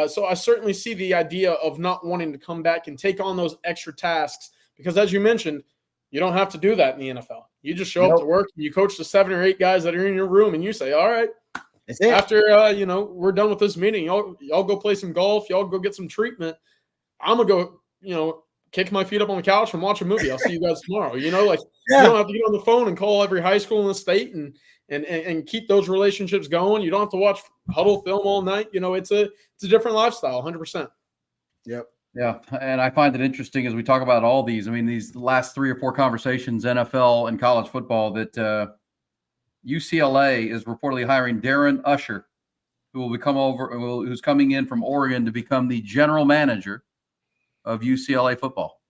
So I certainly see the idea of not wanting to come back and take on those extra tasks because, as you mentioned, you don't have to do that in the NFL. You just show up to work, and you coach the 7 or 8 guys that are in your room, and you say, all right, that's it. After, we're done with this meeting, y'all go play some golf, y'all go get some treatment. I'm going to go, kick my feet up on the couch and watch a movie. I'll see you guys tomorrow. You don't have to get on the phone and call every high school in the state and keep those relationships going. You don't have to watch huddle film all night. It's a different lifestyle, 100%. Yep. Yeah. And I find it interesting as we talk about all these, these last 3 or 4 conversations, NFL and college football, that UCLA is reportedly hiring Darren Usher, who's coming in from Oregon to become the general manager of UCLA football.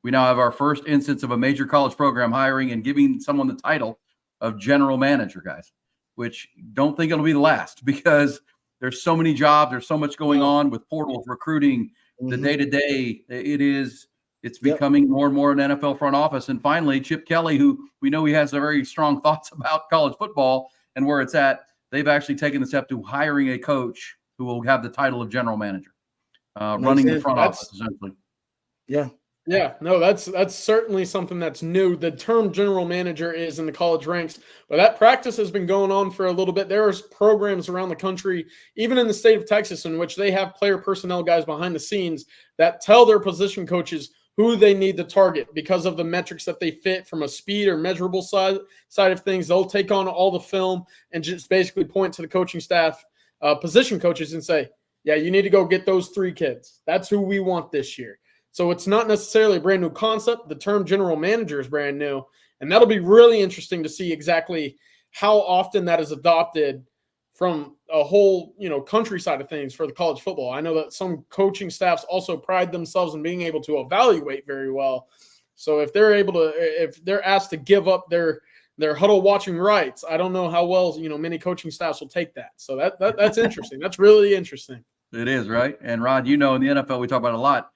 We now have our first instance of a major college program hiring and giving someone the title of general manager, guys, which don't think it'll be the last because there's so many jobs. There's so much going on with portals, recruiting, the day-to-day, it's Yep. becoming more and more an NFL front office. And finally, Chip Kelly, who we know he has a very strong thoughts about college football and where it's at, they've actually taken the step to hiring a coach who will have the title of general manager, running the front office, essentially. Yeah. Yeah, no, that's certainly something that's new. The term general manager is in the college ranks, but that practice has been going on for a little bit. There's programs around the country, even in the state of Texas, in which they have player personnel guys behind the scenes that tell their position coaches who they need to target because of the metrics that they fit from a speed or measurable side of things. They'll take on all the film and just basically point to the coaching staff, position coaches, and say, yeah, you need to go get those 3 kids. That's who we want this year. So it's not necessarily a brand new concept. The term general manager is brand new, and that'll be really interesting to see exactly how often that is adopted from a whole, country side of things for the college football. I know that some coaching staffs also pride themselves in being able to evaluate very well. So if they're asked to give up their huddle watching rights, I don't know how well, many coaching staffs will take that. So that's interesting. That's really interesting. It is, right? And Rod, in the NFL, we talk about it a lot.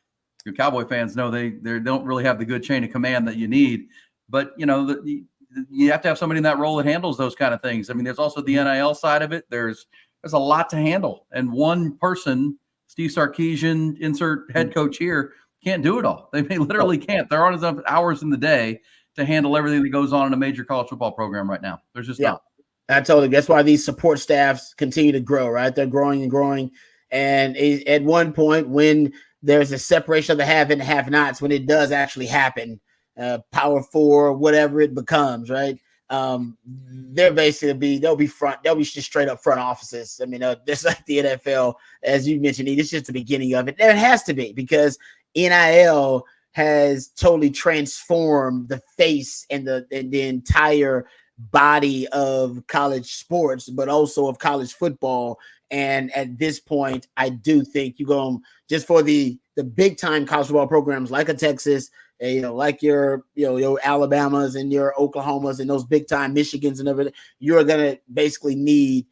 Your Cowboy fans know they don't really have the good chain of command that you need, but you have to have somebody in that role that handles those kind of things. I mean, there's also the NIL side of it. There's a lot to handle, and one person, Steve Sarkisian, insert head coach here, can't do it all. They literally can't. There aren't enough hours in the day to handle everything that goes on in a major college football program right now. There's just not. I totally. That's why these support staffs continue to grow. Right, they're growing and growing, and at one point when there's a separation of the have and have-nots, when it does actually happen, Power 4, whatever it becomes, right? They'll be just straight up front offices. I mean, just like the NFL, as you mentioned, it's just the beginning of it. There has to be, because NIL has totally transformed the face and the entire body of college sports, but also of college football. And at this point, I do think you're going, just for the big time college football programs like a Texas, like your Alabamas and your Oklahomas and those big time Michigans and everything, you're going to basically need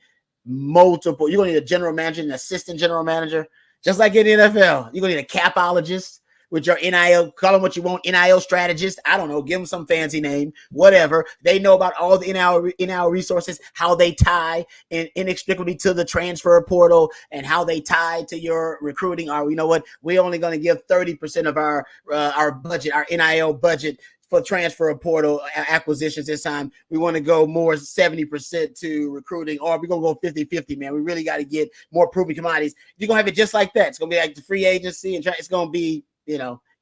multiple. You're going to need a general manager, an assistant general manager, just like in the NFL. You're going to need a capologist, with your NIL, call them what you want, NIL strategist. I don't know, give them some fancy name, whatever. They know about all the NIL resources, how they tie inextricably to the transfer portal and how they tie to your recruiting. Or, you know what, we're only going to give 30% of our budget, our NIL budget, for transfer portal acquisitions this time. We want to go more 70% to recruiting, or we're going to go 50-50, man. We really got to get more proven commodities. You're going to have it just like that. It's going to be like the free agency, and it's going to be,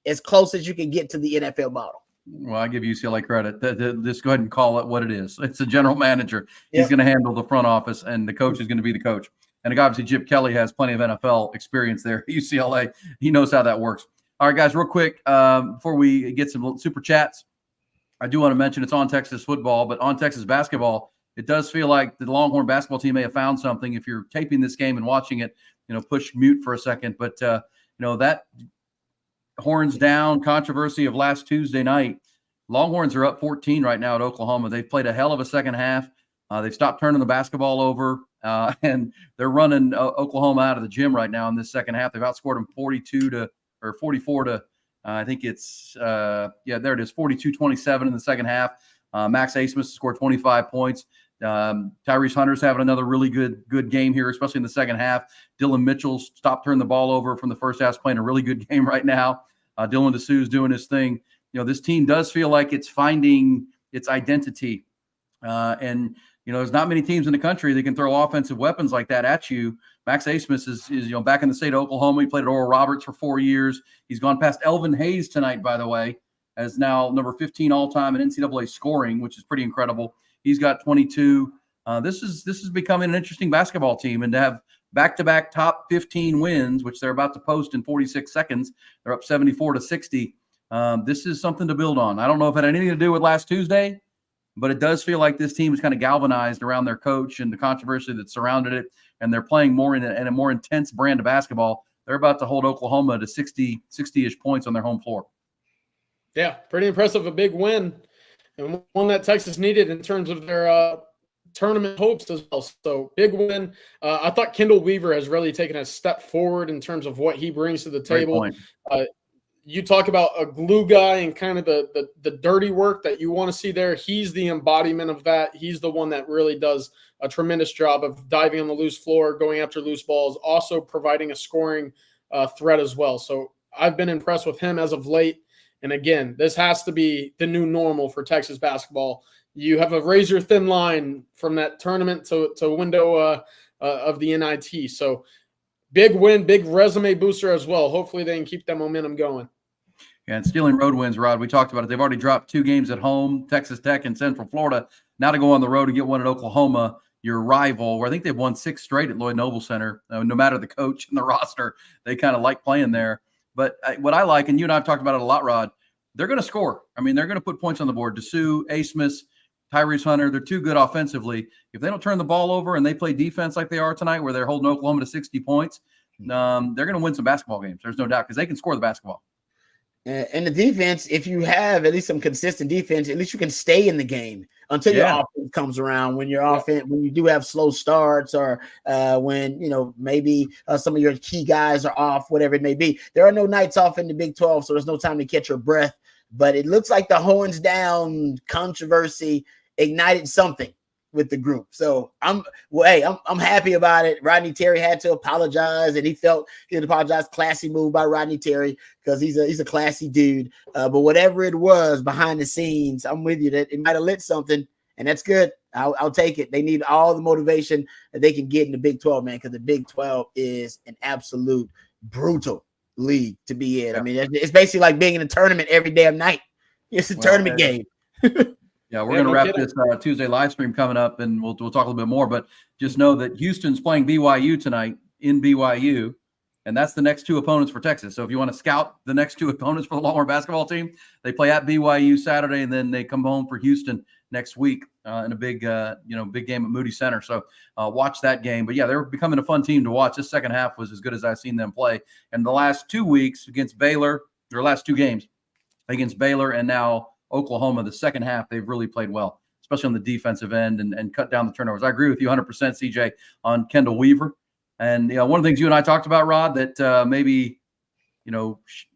as close as you can get to the NFL model. Well, I give UCLA credit. Just go ahead and call it what it is. It's a general manager. He's going to handle the front office, and the coach is going to be the coach. And obviously, Chip Kelly has plenty of NFL experience there at UCLA. He knows how that works. All right, guys, real quick, before we get some super chats, I do want to mention it's on Texas football, but on Texas basketball, it does feel like the Longhorn basketball team may have found something. If you're taping this game and watching it, push mute for a second. But, that horns down controversy of last Tuesday night, Longhorns are up 14 right now at Oklahoma. They've played a hell of a second half. They've stopped turning the basketball over, and they're running Oklahoma out of the gym right now in this second half. They've outscored them 44 to, I think it's, there it is, 42-27 in the second half. Max Asmus scored 25 points. Tyrese Hunter's having another really good game here, especially in the second half. Dylan Mitchell stopped turning the ball over from the first half, playing a really good game right now. Dylan DeSue's doing his thing. This team does feel like it's finding its identity. And there's not many teams in the country that can throw offensive weapons like that at you. Max Asmus is back in the state of Oklahoma. He played at Oral Roberts for 4 years. He's gone past Elvin Hayes tonight, by the way, as now number 15 all-time in NCAA scoring, which is pretty incredible. He's got 22. This is becoming an interesting basketball team, and to have back-to-back top 15 wins, which they're about to post in 46 seconds, they're up 74-60. This is something to build on. I don't know if it had anything to do with last Tuesday, but it does feel like this team is kind of galvanized around their coach and the controversy that surrounded it, and they're playing more in a more intense brand of basketball. They're about to hold Oklahoma to 60-ish points on their home floor. Yeah, pretty impressive. A big win, and one that Texas needed in terms of their tournament hopes as well. So big win. I thought Kendall Weaver has really taken a step forward in terms of what he brings to the table. You talk about a glue guy and kind of the dirty work that you want to see there. He's the embodiment of that. He's the one that really does a tremendous job of diving on the loose floor, going after loose balls, also providing a scoring threat as well. So I've been impressed with him as of late. And again, this has to be the new normal for Texas basketball. You have a razor-thin line from that tournament to window of the NIT. So big win, big resume booster as well. Hopefully they can keep that momentum going. Yeah, and stealing road wins, Rod, we talked about it. They've already dropped 2 games at home, Texas Tech and Central Florida. Now to go on the road and get one at Oklahoma, your rival, where I think they've won 6 straight at Lloyd Noble Center. No matter the coach and the roster, they kind of like playing there. But what I like, and you and I have talked about it a lot, Rod, they're going to score. I mean, they're going to put points on the board. Dessou, Asmus, Tyrese Hunter, they're too good offensively. If they don't turn the ball over and they play defense like they are tonight, where they're holding Oklahoma to 60 points, they're going to win some basketball games. There's no doubt, because they can score the basketball. And the defense, if you have at least some consistent defense, at least you can stay in the game until your offense comes around. When your offense, when you do have slow starts, or when maybe some of your key guys are off, whatever it may be. There are no nights off in the Big 12, so there's no time to catch your breath. But it looks like the horns down controversy ignited something with the group. So I'm happy about it. Rodney Terry had to apologize, and he felt he had apologized. Classy move by Rodney Terry, because he's a classy dude. But whatever it was behind the scenes, I'm with you that it might have lit something, and that's good. I'll take it. They need all the motivation that they can get in the Big 12, man, because the Big 12 is an absolute brutal league to be in. Yeah. I mean, it's basically like being in a tournament every damn night. It's a tournament game. Yeah, we're going to wrap this Tuesday live stream coming up, and we'll talk a little bit more. But just know that Houston's playing BYU tonight in BYU, and that's the next 2 opponents for Texas. So if you want to scout the next 2 opponents for the Longhorn basketball team, they play at BYU Saturday, and then they come home for Houston next week in a big game at Moody Center. So watch that game. But yeah, they're becoming a fun team to watch. This second half was as good as I've seen them play. And the last 2 weeks against Baylor, or last 2 games against Baylor and now Oklahoma, the second half, they've really played well, especially on the defensive end, and cut down the turnovers. I agree with you 100%, CJ, on Kendall Weaver. And one of the things you and I talked about, Rod, that maybe, Coach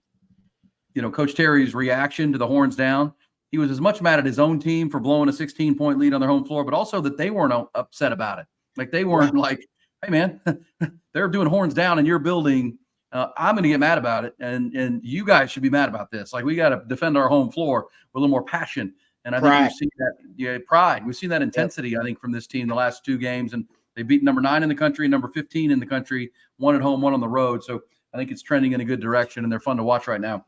Terry's reaction to the horns down, he was as much mad at his own team for blowing a 16-point lead on their home floor, but also that they weren't upset about it. Like, they weren't like, hey, man, they're doing horns down in your building. I'm going to get mad about it, and you guys should be mad about this. Like, we got to defend our home floor with a little more passion. And I think we've seen that pride. We've seen that intensity, I think, from this team the last 2 games. And they beat number 9 in the country, number 15 in the country, 1 at home, 1 on the road. So I think it's trending in a good direction, and they're fun to watch right now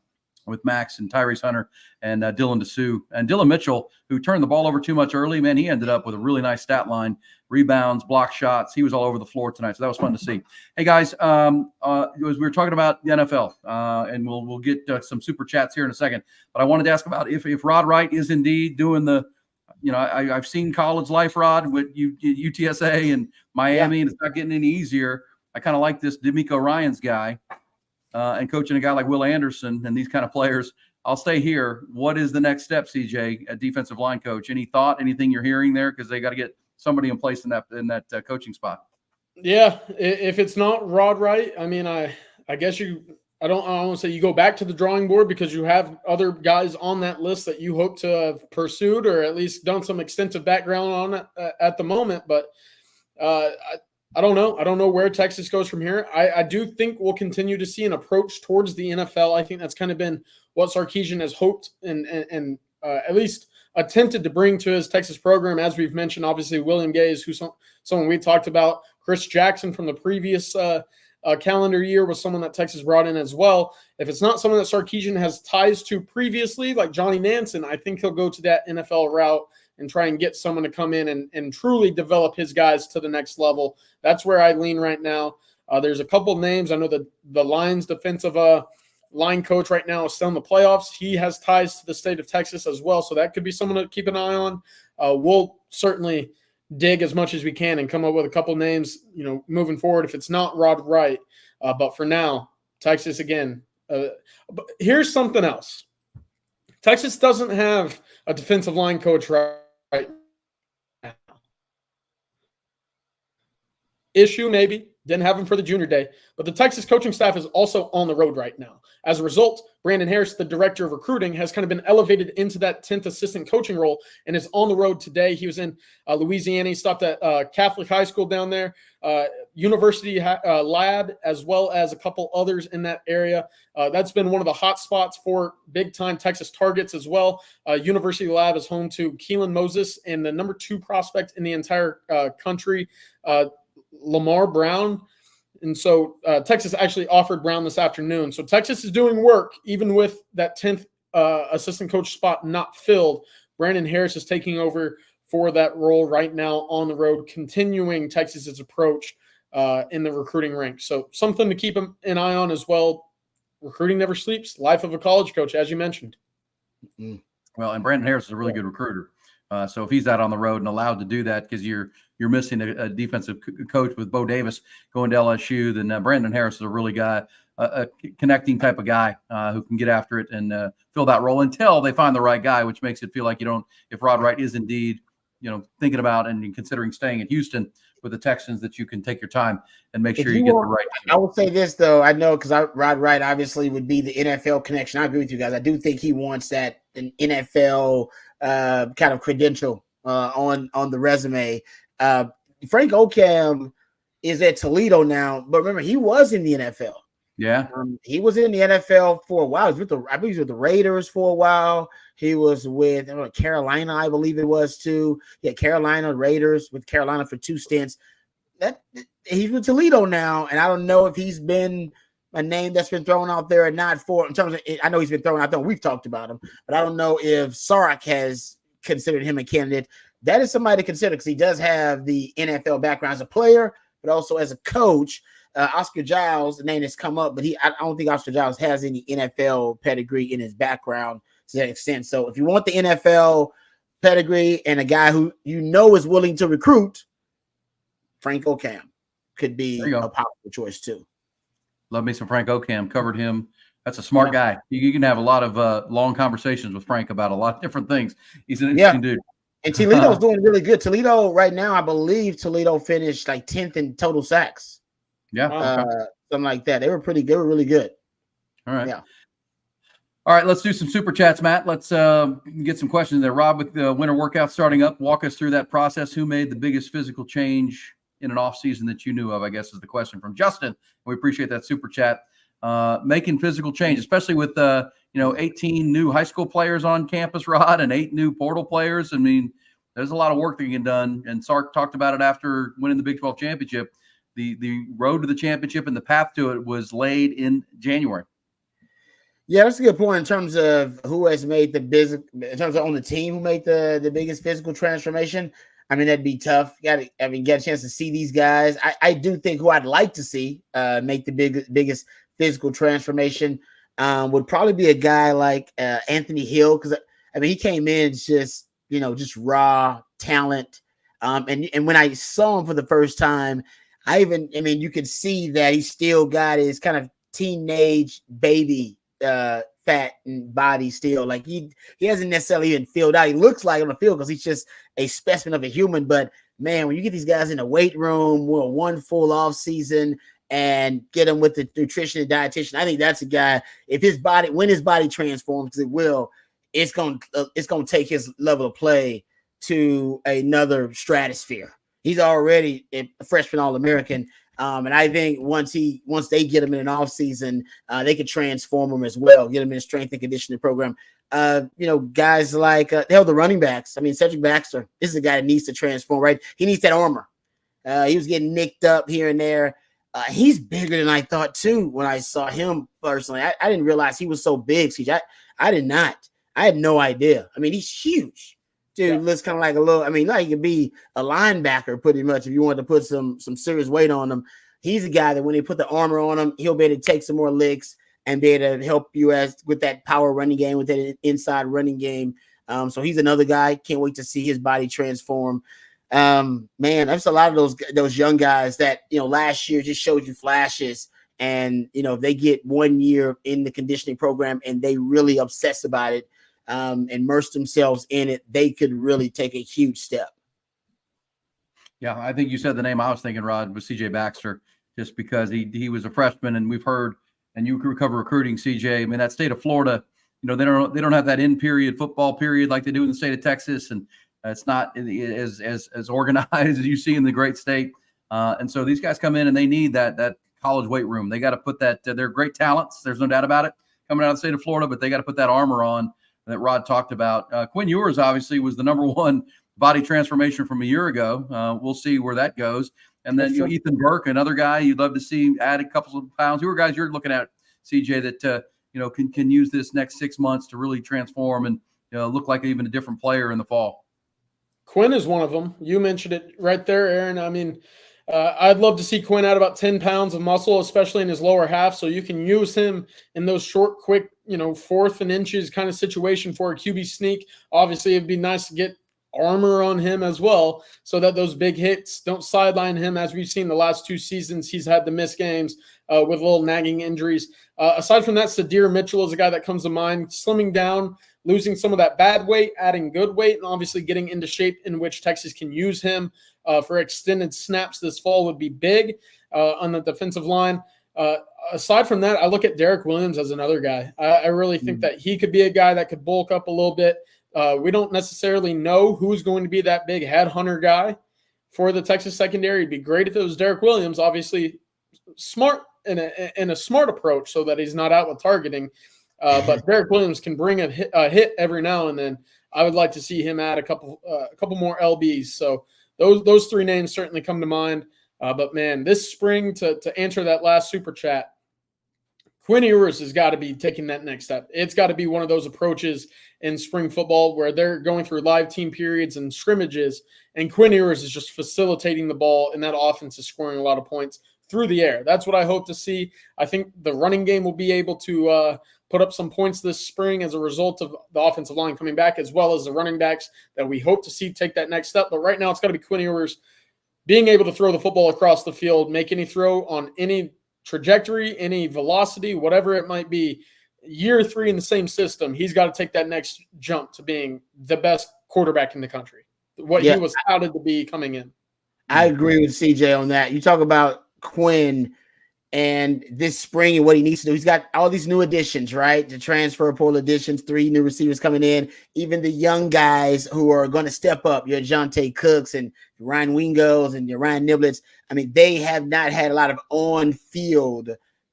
with Max and Tyrese Hunter and Dylan Dessou. And Dylan Mitchell, who turned the ball over too much early, man, he ended up with a really nice stat line, rebounds, block shots. He was all over the floor tonight, so that was fun to see. Hey, guys, as we were talking about the NFL, and we'll get some super chats here in a second, but I wanted to ask about if Rod Wright is indeed doing the I've seen college life, Rod, with UTSA and Miami, and it's not getting any easier. I kind of like this D'Amico Ryans guy. And coaching a guy like Will Anderson and these kind of players. I'll stay here. What is the next step, CJ, at defensive line coach? Any thought, anything you're hearing there? Because they got to get somebody in place in that coaching spot. Yeah, if it's not Rod Wright, I mean, I guess I don't want to say you go back to the drawing board, because you have other guys on that list that you hope to have pursued or at least done some extensive background on at the moment. But I don't know. I don't know where Texas goes from here. I do think we'll continue to see an approach towards the NFL. I think that's kind of been what Sarkisian has hoped and at least attempted to bring to his Texas program. As we've mentioned, obviously, William Gay is someone we talked about. Chris Jackson from the previous calendar year was someone that Texas brought in as well. If it's not someone that Sarkisian has ties to previously, like Johnny Manson, I think he'll go to that NFL route and try and get someone to come in and truly develop his guys to the next level. That's where I lean right now. There's a couple of names. I know that the Lions defensive line coach right now is still in the playoffs. He has ties to the state of Texas as well, so that could be someone to keep an eye on. We'll certainly dig as much as we can and come up with a couple of names, moving forward if it's not Rod Wright. But for now, Texas again. But here's something else. Texas doesn't have a defensive line coach right now. issue, maybe. Didn't have him for the junior day. But the Texas coaching staff is also on the road right now. As a result, Brandon Harris, the director of recruiting, has kind of been elevated into that 10th assistant coaching role and is on the road today. He was in Louisiana. He stopped at Catholic High School down there, University Lab, as well as a couple others in that area. That's been one of the hot spots for big-time Texas targets as well. University Lab is home to Keelan Moses and the number 2 prospect in the entire country, Lamar Brown. And so Texas actually offered Brown this afternoon. So Texas is doing work, even with that 10th assistant coach spot not filled. Brandon Harris is taking over for that role right now on the road, continuing Texas's approach in the recruiting ranks. So something to keep an eye on as well. Recruiting never sleeps. Life of a college coach, as you mentioned. Well, and Brandon Harris is a really good recruiter. So if he's out on the road and allowed to do that, because you're missing a defensive coach with Bo Davis going to LSU, then Brandon Harris is a really a connecting type of guy who can get after it and fill that role until they find the right guy, which makes it feel like you don't. If Rod Wright is indeed, thinking about and considering staying at Houston with the Texans, that you can take your time and make sure you get the right. I will say this though, I know because Rod Wright obviously would be the NFL connection. I agree with you guys. I do think he wants an NFL kind of credential on the resume. Frank Okam is at Toledo now, but remember he was in the NFL. Yeah, he was in the NFL for a while. He was I believe he was with the Raiders for a while. He was with Carolina, I believe it was too. Yeah, Carolina Raiders with Carolina for 2 stints. He's with Toledo now, and I don't know if he's been a name that's been thrown out there or not. In terms of, I know he's been thrown out there. We've talked about him, but I don't know if Sarek has considered him a candidate. That is somebody to consider because he does have the NFL background as a player, but also as a coach. Oscar Giles, the name has come up, but I don't think Oscar Giles has any NFL pedigree in his background to that extent. So if you want the NFL pedigree and a guy who is willing to recruit, Frank Okam could be a powerful choice too. Love me some Frank Okam. Covered him. That's a smart guy. You can have a lot of long conversations with Frank about a lot of different things. He's an interesting dude. And Toledo's doing really good. Toledo right now, I believe Toledo finished like 10th in total sacks. Yeah. Something like that. They were pretty good. They were really good. All right. Yeah. All right, let's do some super chats, Matt. Let's get some questions there. Rob, with the winter workout starting up, walk us through that process. Who made the biggest physical change in an off season that you knew of, I guess is the question from Justin. We appreciate that super chat. Making physical change, especially with 18 new high school players on campus, Rod, and 8 new portal players. I mean, there's a lot of work that can get done. And Sark talked about it after winning the Big 12 championship. The road to the championship and the path to it was laid in January. Yeah, that's a good point in terms of who has made the biggest, in terms of on the team who made the biggest physical transformation. I mean, that'd be tough. Get a chance to see these guys. I do think who I'd like to see make the biggest physical transformation would probably be a guy like Anthony Hill, because he came in just raw talent. And when I saw him for the first time, you could see that he still got his kind of teenage baby fat and body still. Like he hasn't necessarily even filled out. He looks like on the field because he's just a specimen of a human. But man, when you get these guys in the weight room, one full off season and get them with the nutrition and dietitian, I think that's a guy. When his body transforms, because it will, it's going to take his level of play to another stratosphere. He's already a freshman All-American. And I think once they get him in an off season, they could transform him as well, get him in a strength and conditioning program. Guys like the running backs. Cedric Baxter, this is a guy that needs to transform, right? He needs that armor. He was getting nicked up here and there. He's bigger than I thought too when I saw him personally. I didn't realize he was so big. I did not. I had no idea. He's huge. Dude, looks kind of like a little, like he could be a linebacker pretty much if you wanted to put some serious weight on him. He's a guy that when they put the armor on him, he'll be able to take some more licks and be able to help you with that power running game, with that inside running game. So he's another guy. Can't wait to see his body transform. Man, there's a lot of those young guys that, last year just showed you flashes. And, they get 1 year in the conditioning program and they really obsess about it. Immerse themselves in it, they could really take a huge step. Yeah, I think you said the name I was thinking, Rod, was CJ Baxter, just because he was a freshman, and we've heard, and you cover recruiting, CJ. I mean, that state of Florida, they don't have that in period football period like they do in the state of Texas, and it's not as organized as you see in the great state. And so these guys come in and they need that college weight room. They got to put that. They're great talents. There's no doubt about it coming out of the state of Florida, but they got to put that armor on that Rod talked about. Quinn Ewers obviously was the number one body transformation from a year ago. We'll see where that goes. And then Ethan Burke, another guy you'd love to see add a couple of pounds. Who are guys you're looking at, CJ, that can use this next 6 months to really transform and look like even a different player in the fall? Quinn is one of them. You mentioned it right there, Aaron. I mean, I'd love to see Quinn add about 10 pounds of muscle, especially in his lower half, so you can use him in those short, quick, 4th and inches kind of situation for a QB sneak. Obviously, it'd be nice to get armor on him as well so that those big hits don't sideline him. As we've seen the last 2 seasons, he's had to miss games with little nagging injuries. Aside from that, Sadir Mitchell is a guy that comes to mind. Slimming down, losing some of that bad weight, adding good weight, and obviously getting into shape in which Texas can use him for extended snaps this fall would be big on the defensive line. Aside from that, I look at Derek Williams as another guy. I really think that he could be a guy that could bulk up a little bit. We don't necessarily know who's going to be that big headhunter guy for the Texas secondary. It'd be great if it was Derek Williams, obviously smart in a smart approach so that he's not out with targeting. But Derek Williams can bring a hit every now and then. I would like to see him add a couple more LBs. So those 3 names certainly come to mind. But man, this spring, to answer that last super chat, Quinn Ewers has got to be taking that next step. It's got to be one of those approaches in spring football where they're going through live team periods and scrimmages, and Quinn Ewers is just facilitating the ball, and that offense is scoring a lot of points through the air. That's what I hope to see. I think the running game will be able to put up some points this spring as a result of the offensive line coming back, as well as the running backs that we hope to see take that next step. But right now it's got to be Quinn Ewers being able to throw the football across the field, make any throw on any trajectory, any velocity, whatever it might be. Year 3 in the same system, he's got to take that next jump to being the best quarterback in the country, what he was touted to be coming in. I agree with CJ on that. You talk about Quinn and this spring and what he needs to do. He's got all these new additions, right? The transfer portal additions, 3 new receivers coming in, even the young guys who are going to step up, your Jonte Cooks and Ryan Wingos and your Ryan Niblets. I mean, they have not had a lot of on-field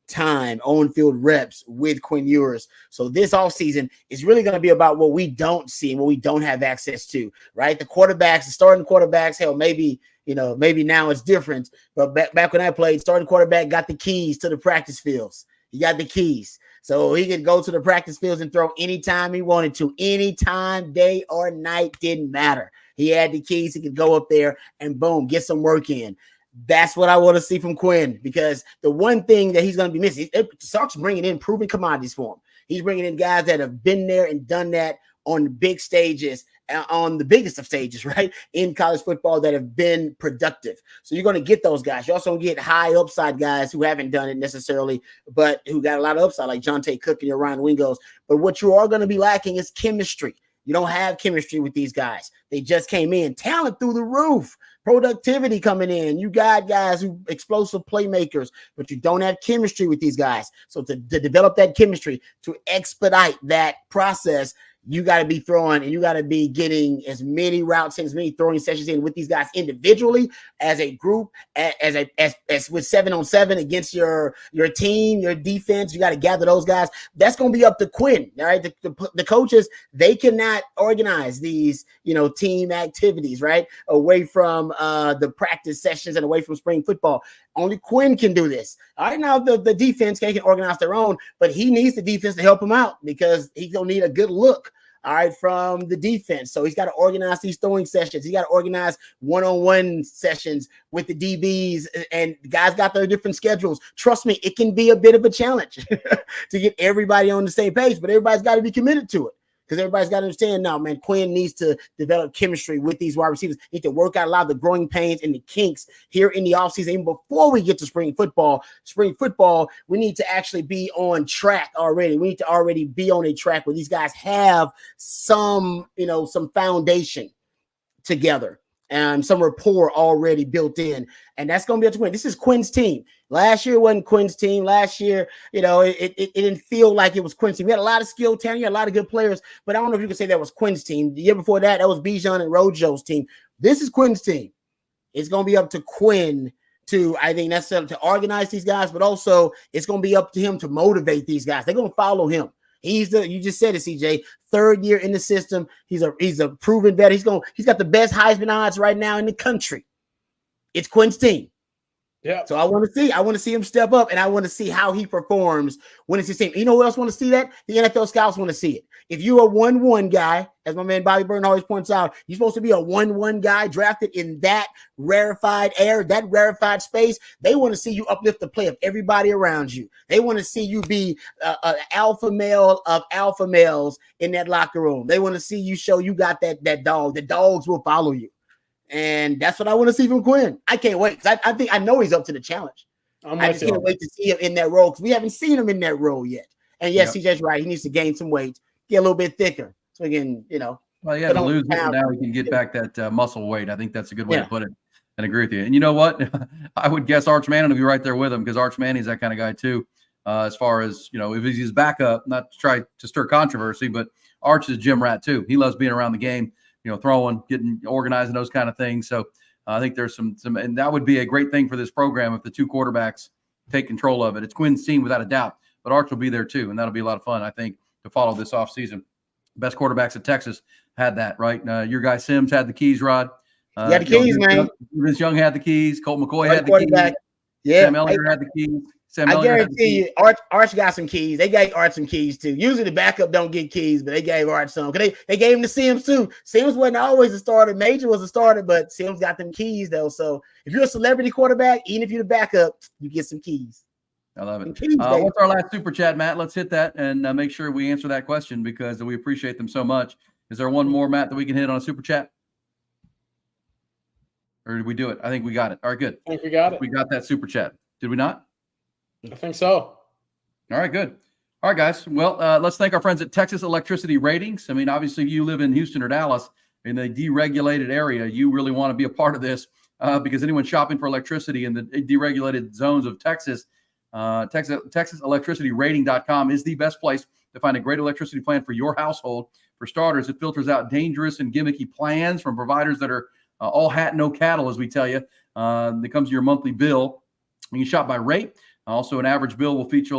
time, on-field reps with Quinn Ewers. So this offseason is really going to be about what we don't see and what we don't have access to, right? The quarterbacks, the starting quarterbacks, hell, maybe now it's different. But back when I played, starting quarterback got the keys to the practice fields. He got the keys. So he could go to the practice fields and throw anytime he wanted to. Anytime, day or night, didn't matter. He had the keys. He could go up there and boom, get some work in. That's what I want to see from Quinn, because the one thing that he's going to be missing, Sark's bringing in proven commodities for him. He's bringing in guys that have been there and done that on the big stages, on the biggest of stages, right, in college football, that have been productive. So you're going to get those guys. You also going to get high upside guys who haven't done it necessarily, but who got a lot of upside, like Jonte Cook and your Ryan Wingos. But what you are going to be lacking is chemistry. You don't have chemistry with these guys. They just came in. Talent through the roof. Productivity coming in. You got guys who explosive playmakers, but you don't have chemistry with these guys. So to develop that chemistry, to expedite that process, you got to be throwing and you got to be getting as many routes and as many throwing sessions in with these guys individually, as a group, as with 7-on-7 against your team, your defense. You got to gather those guys. That's going to be up to Quinn. All right. The coaches, they cannot organize these, team activities, right, away from the practice sessions and away from spring football. Only Quinn can do this. All right, now the defense can organize their own, but he needs the defense to help him out, because he's going to need a good look, all right, from the defense. So he's got to organize these throwing sessions. He's got to organize one-on-one sessions with the DBs, and guys got their different schedules. Trust me, it can be a bit of a challenge to get everybody on the same page, but everybody's got to be committed to it. Because everybody's got to understand now, man, Quinn needs to develop chemistry with these wide receivers. He need to work out a lot of the growing pains and the kinks here in the offseason. Even before we get to spring football, we need to actually be on track already. We need to already be on a track where these guys have some foundation together. some rapport already built in, and that's going to be up to Quinn. This is Quinn's team. Last year wasn't Quinn's team. Last year, it didn't feel like it was Quinn's team. We had a lot of skill, talent, a lot of good players, but I don't know if you can say that was Quinn's team. The year before that, that was Bijan and Rojo's team. This is Quinn's team. It's going to be up to Quinn to, I think, necessarily to organize these guys, but also it's going to be up to him to motivate these guys. They're going to follow him. You just said it, CJ, third year in the system. He's a proven vet. He's got the best Heisman odds right now in the country. It's Quinn's team. Yeah. So I want to see him step up, and I want to see how he performs when it's his team. You know who else want to see that? The NFL scouts want to see it. If you're a 1-1 guy, as my man Bobby Burton always points out, you're supposed to be a 1-1 guy drafted in that rarefied air, that rarefied space. They want to see you uplift the play of everybody around you. They want to see you be an alpha male of alpha males in that locker room. They want to see you show you got that dog. The dogs will follow you. And that's what I want to see from Quinn. I can't wait, because I know he's up to the challenge. I just can't wait to see him in that role, because we haven't seen him in that role yet. And yes, CJ's right. He needs to gain some weight, get a little bit thicker, so he can, Well, he had to lose it, and now he can get back that muscle weight. I think that's a good way to put it. And agree with you. And you know what? I would guess Arch Manning will be right there with him, because Arch Manning's that kind of guy too. As far as, if he's his backup, not to try to stir controversy, but Arch is a gym rat too. He loves being around the game, throwing, getting organized, and those kind of things. So I think there's some, and that would be a great thing for this program if the two quarterbacks take control of it. It's Quinn's team without a doubt, but Arch will be there too, and that'll be a lot of fun, I think, to follow this offseason. Best quarterbacks at Texas had that, right? Your guy Sims had the keys, Rod. He had the keys, man. Vince Young had the keys. Colt McCoy had the keys. Yeah. Sam Ellinger had the keys. I guarantee you, Arch got some keys. They gave Arch some keys too. Usually the backup don't get keys, but they gave Arch some. They gave him to Sims too. Sims wasn't always a starter. Major was a starter, but Sims got them keys though. So if you're a celebrity quarterback, even if you're the backup, you get some keys. I love it. What's our last super chat, Matt? Let's hit that and make sure we answer that question, because we appreciate them so much. Is there one more, Matt, that we can hit on a super chat? Or did we do it? I think we got it. All right, good. I think we got it. We got that super chat. Did we not? I think so. All right, good. All right, guys. Well, let's thank our friends at Texas Electricity Ratings. I mean, obviously, if you live in Houston or Dallas, in the deregulated area, you really want to be a part of this, because anyone shopping for electricity in the deregulated zones of Texas, TexasElectricityRating.com is the best place to find a great electricity plan for your household. For starters, it filters out dangerous and gimmicky plans from providers that are all hat, no cattle, as we tell you. That comes to your monthly bill. You can shop by rate. Also, an average bill will feature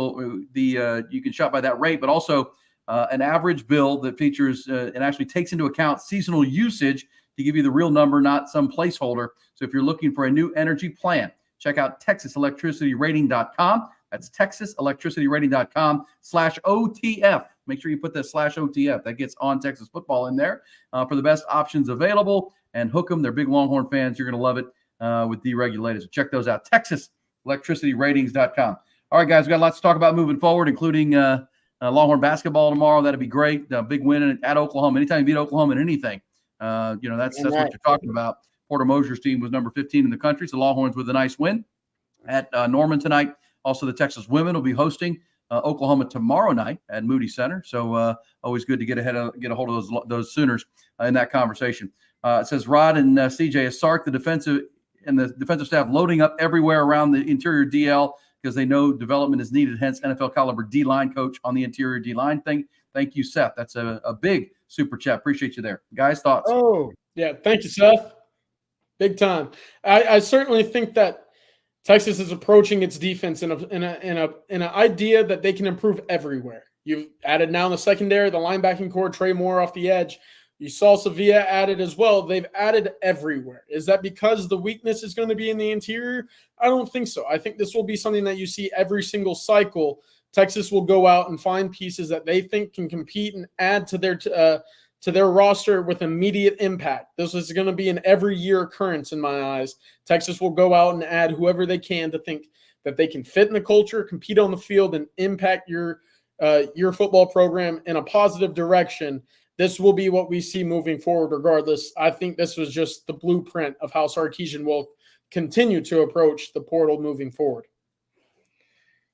you can shop by that rate, but also an average bill that features and actually takes into account seasonal usage to give you the real number, not some placeholder. So if you're looking for a new energy plan, check out TexasElectricityRating.com. That's TexasElectricityRating.com/OTF. Make sure you put that /OTF. That gets On Texas Football in there for the best options available. And hook them. They're big Longhorn fans. You're going to love it with deregulated. So check those out. TexasElectricityRatings.com. All right, guys, we've got lots to talk about moving forward, including Longhorn basketball tomorrow. That'd be great. Big win at Oklahoma. Anytime you beat Oklahoma in anything, that's what you're talking about. Porter Mosier's team was number 15 in the country. So Longhorns with a nice win at Norman tonight. Also, the Texas women will be hosting Oklahoma tomorrow night at Moody Center. So always good to get a hold of those Sooners in that conversation. It says Rod and CJ is Sark, the defensive staff loading up everywhere around the interior DL because they know development is needed. Hence, NFL caliber D-line coach on the interior D-line thing. Thank you, Seth. That's a big super chat. Appreciate you there, guys. Thoughts? Oh yeah, thank you, Seth. Big time. I certainly think that Texas is approaching its defense in an idea that they can improve everywhere. You've added now in the secondary, the linebacking core, Trey Moore off the edge. You saw Sevilla added as well. They've added everywhere. Is that because the weakness is going to be in the interior? I don't think so. I think this will be something that you see every single cycle. Texas will go out and find pieces that they think can compete and add to their roster with immediate impact. This is going to be an every year occurrence in my eyes. Texas will go out and add whoever they can to think that they can fit in the culture, compete on the field, and impact your football program in a positive direction. This will be what we see moving forward regardless. I think this was just the blueprint of how Sarkisian will continue to approach the portal moving forward.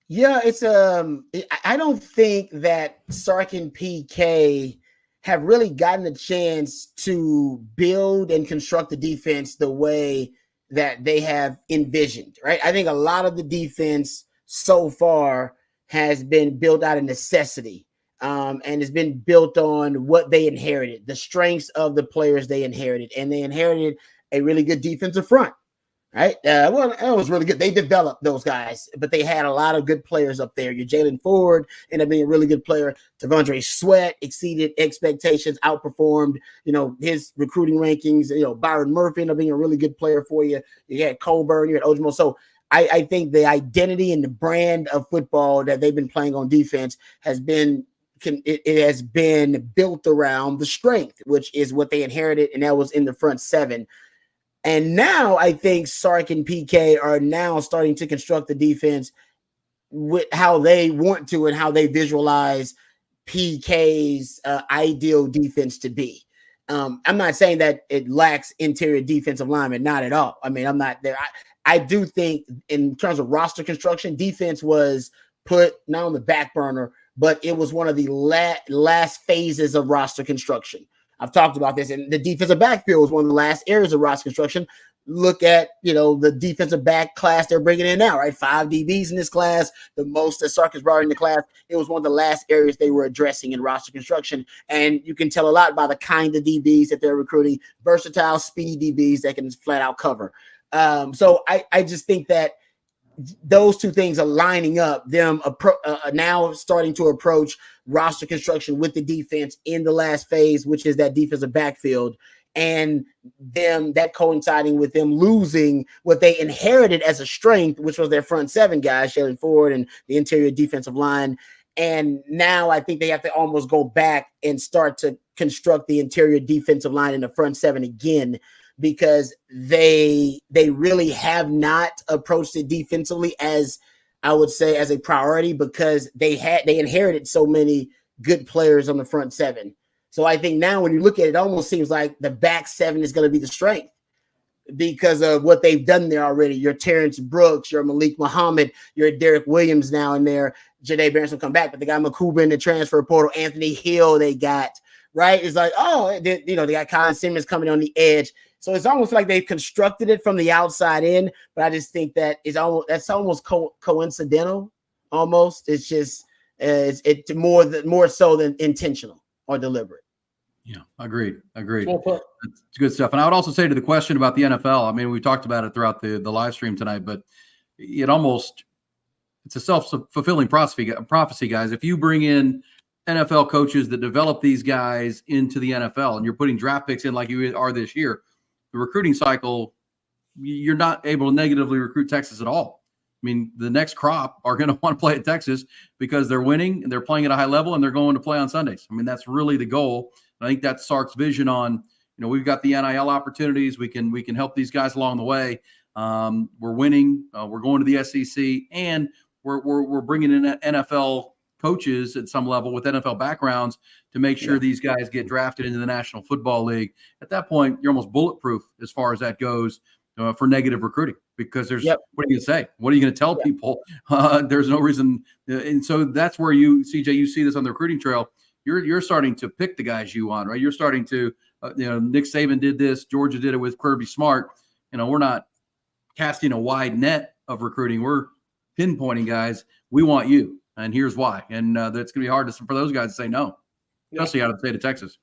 Yeah, it's I don't think that Sark and PK have really gotten a chance to build and construct the defense the way that they have envisioned, right? I think a lot of the defense so far has been built out of necessity, and has been built on what they inherited, the strengths of the players they inherited, and they inherited a really good defensive front. Right. Well, it was really good. They developed those guys, but they had a lot of good players up there. Your Jalen Ford ended up being a really good player. Devondre Sweat exceeded expectations, outperformed, his recruiting rankings. Byron Murphy ended up being a really good player for you. You had Colburn, you had Ojimo. So I think the identity and the brand of football that they've been playing on defense has been built around the strength, which is what they inherited, and that was in the front seven. And now I think Sark and PK are now starting to construct the defense with how they want to and how they visualize PK's ideal defense to be. I'm not saying that it lacks interior defensive linemen, not at all. I mean, I'm not there. I do think in terms of roster construction, defense was put not on the back burner, but it was one of the last phases of roster construction. I've talked about this, and the defensive backfield was one of the last areas of roster construction. Look at, the defensive back class they're bringing in now, right? 5 DBs in this class, the most that Sark has brought in the class. It was one of the last areas they were addressing in roster construction, and you can tell a lot by the kind of DBs that they're recruiting, versatile, speedy DBs that can flat out cover. So I just think that those two things are lining up, them now starting to approach roster construction with the defense in the last phase, which is that defensive backfield, and them that coinciding with them losing what they inherited as a strength, which was their front seven guys, Jalen Ford and the interior defensive line. And now I think they have to almost go back and start to construct the interior defensive line in the front seven again, because they really have not approached it defensively as, I would say, as a priority, because they inherited so many good players on the front seven. So I think now when you look at it, it almost seems like the back seven is going to be the strength because of what they've done there already. Your Terrence Brooks, your Malik Muhammad, your Derek Williams now in there. Janae Barnes will come back, but they got Makuba in the transfer portal. Anthony Hill they got, right? It's like, they got Colin Simmons coming on the edge. So it's almost like they've constructed it from the outside in, but I just think that that's almost coincidental. Almost, it's just it's more so than intentional or deliberate. Yeah, agreed. Well put. It's good stuff. And I would also say to the question about the NFL, I mean, we talked about it throughout the live stream tonight, but it's a self-fulfilling prophecy, guys. If you bring in NFL coaches that develop these guys into the NFL and you're putting draft picks in like you are this year, the recruiting cycle, you're not able to negatively recruit Texas at all. I mean, the next crop are going to want to play at Texas because they're winning and they're playing at a high level and they're going to play on Sundays. I mean, that's really the goal. And I think that's Sark's vision on, we've got the NIL opportunities. We can help these guys along the way. We're winning. We're going to the SEC, and we're bringing in NFL coaches at some level with NFL backgrounds to make sure these guys get drafted into the National Football League. At that point, you're almost bulletproof as far as that goes for negative recruiting, because what are you going to say? What are you going to tell people? There's no reason. And so that's where CJ, you see this on the recruiting trail. You're starting to pick the guys you want, right? You're starting to, Nick Saban did this. Georgia did it with Kirby Smart. We're not casting a wide net of recruiting. We're pinpointing guys. We want you. And here's why. And that's going to be hard for those guys to say no, especially out of the state of Texas.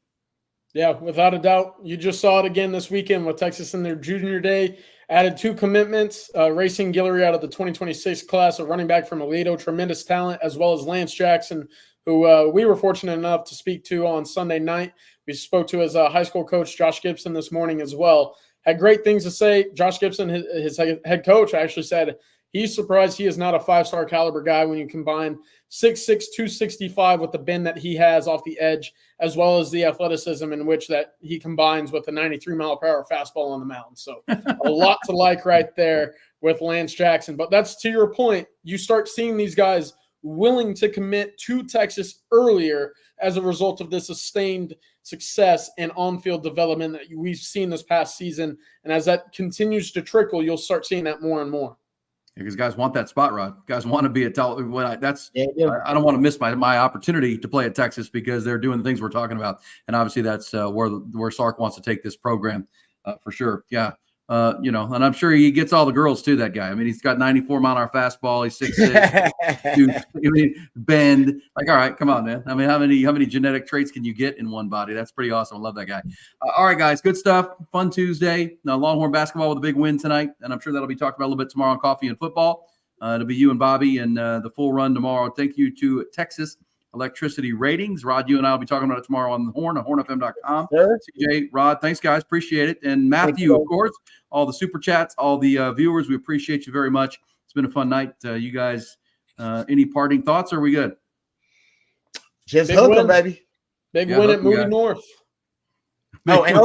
Yeah, without a doubt. You just saw it again this weekend with Texas in their junior day. Added 2 commitments. Racing Guillory out of the 2026 class, a running back from Aledo, tremendous talent, as well as Lance Jackson, who we were fortunate enough to speak to on Sunday night. We spoke to his high school coach, Josh Gibson, this morning as well. Had great things to say. Josh Gibson, his head coach, actually said he's surprised he is not a 5-star caliber guy when you combine 6'6", 265 with the bend that he has off the edge, as well as the athleticism in which that he combines with the 93-mile-per-hour fastball on the mound. So a lot to like right there with Lance Jackson. But that's to your point. You start seeing these guys willing to commit to Texas earlier as a result of this sustained success and on-field development that we've seen this past season. And as that continues to trickle, you'll start seeing that more and more. Because guys want that spot, Rod. Guys want to be at I don't want to miss my opportunity to play at Texas because they're doing the things we're talking about, and obviously that's where Sark wants to take this program for sure. Yeah, and I'm sure he gets all the girls too. That guy. I mean, he's got 94-mile-an-hour fastball. He's 6'6". Bend. Like, all right, come on, man. I mean, how many genetic traits can you get in one body? That's pretty awesome. I love that guy. All right, guys, good stuff. Fun Tuesday. Now, Longhorn basketball with a big win tonight, and I'm sure that'll be talked about a little bit tomorrow on Coffee and Football. It'll be you and Bobby and the full run tomorrow. Thank you to Texas Electricity Ratings. Rod, you and I will be talking about it tomorrow on the Horn, at hornfm.com. CJ, Rod, thanks, guys. Appreciate it. And Matthew, of course, all the super chats, all the viewers, we appreciate you very much. It's been a fun night. You guys, any parting thoughts? Or are we good? Just hook them, baby. Big win at Moody North. Oh, and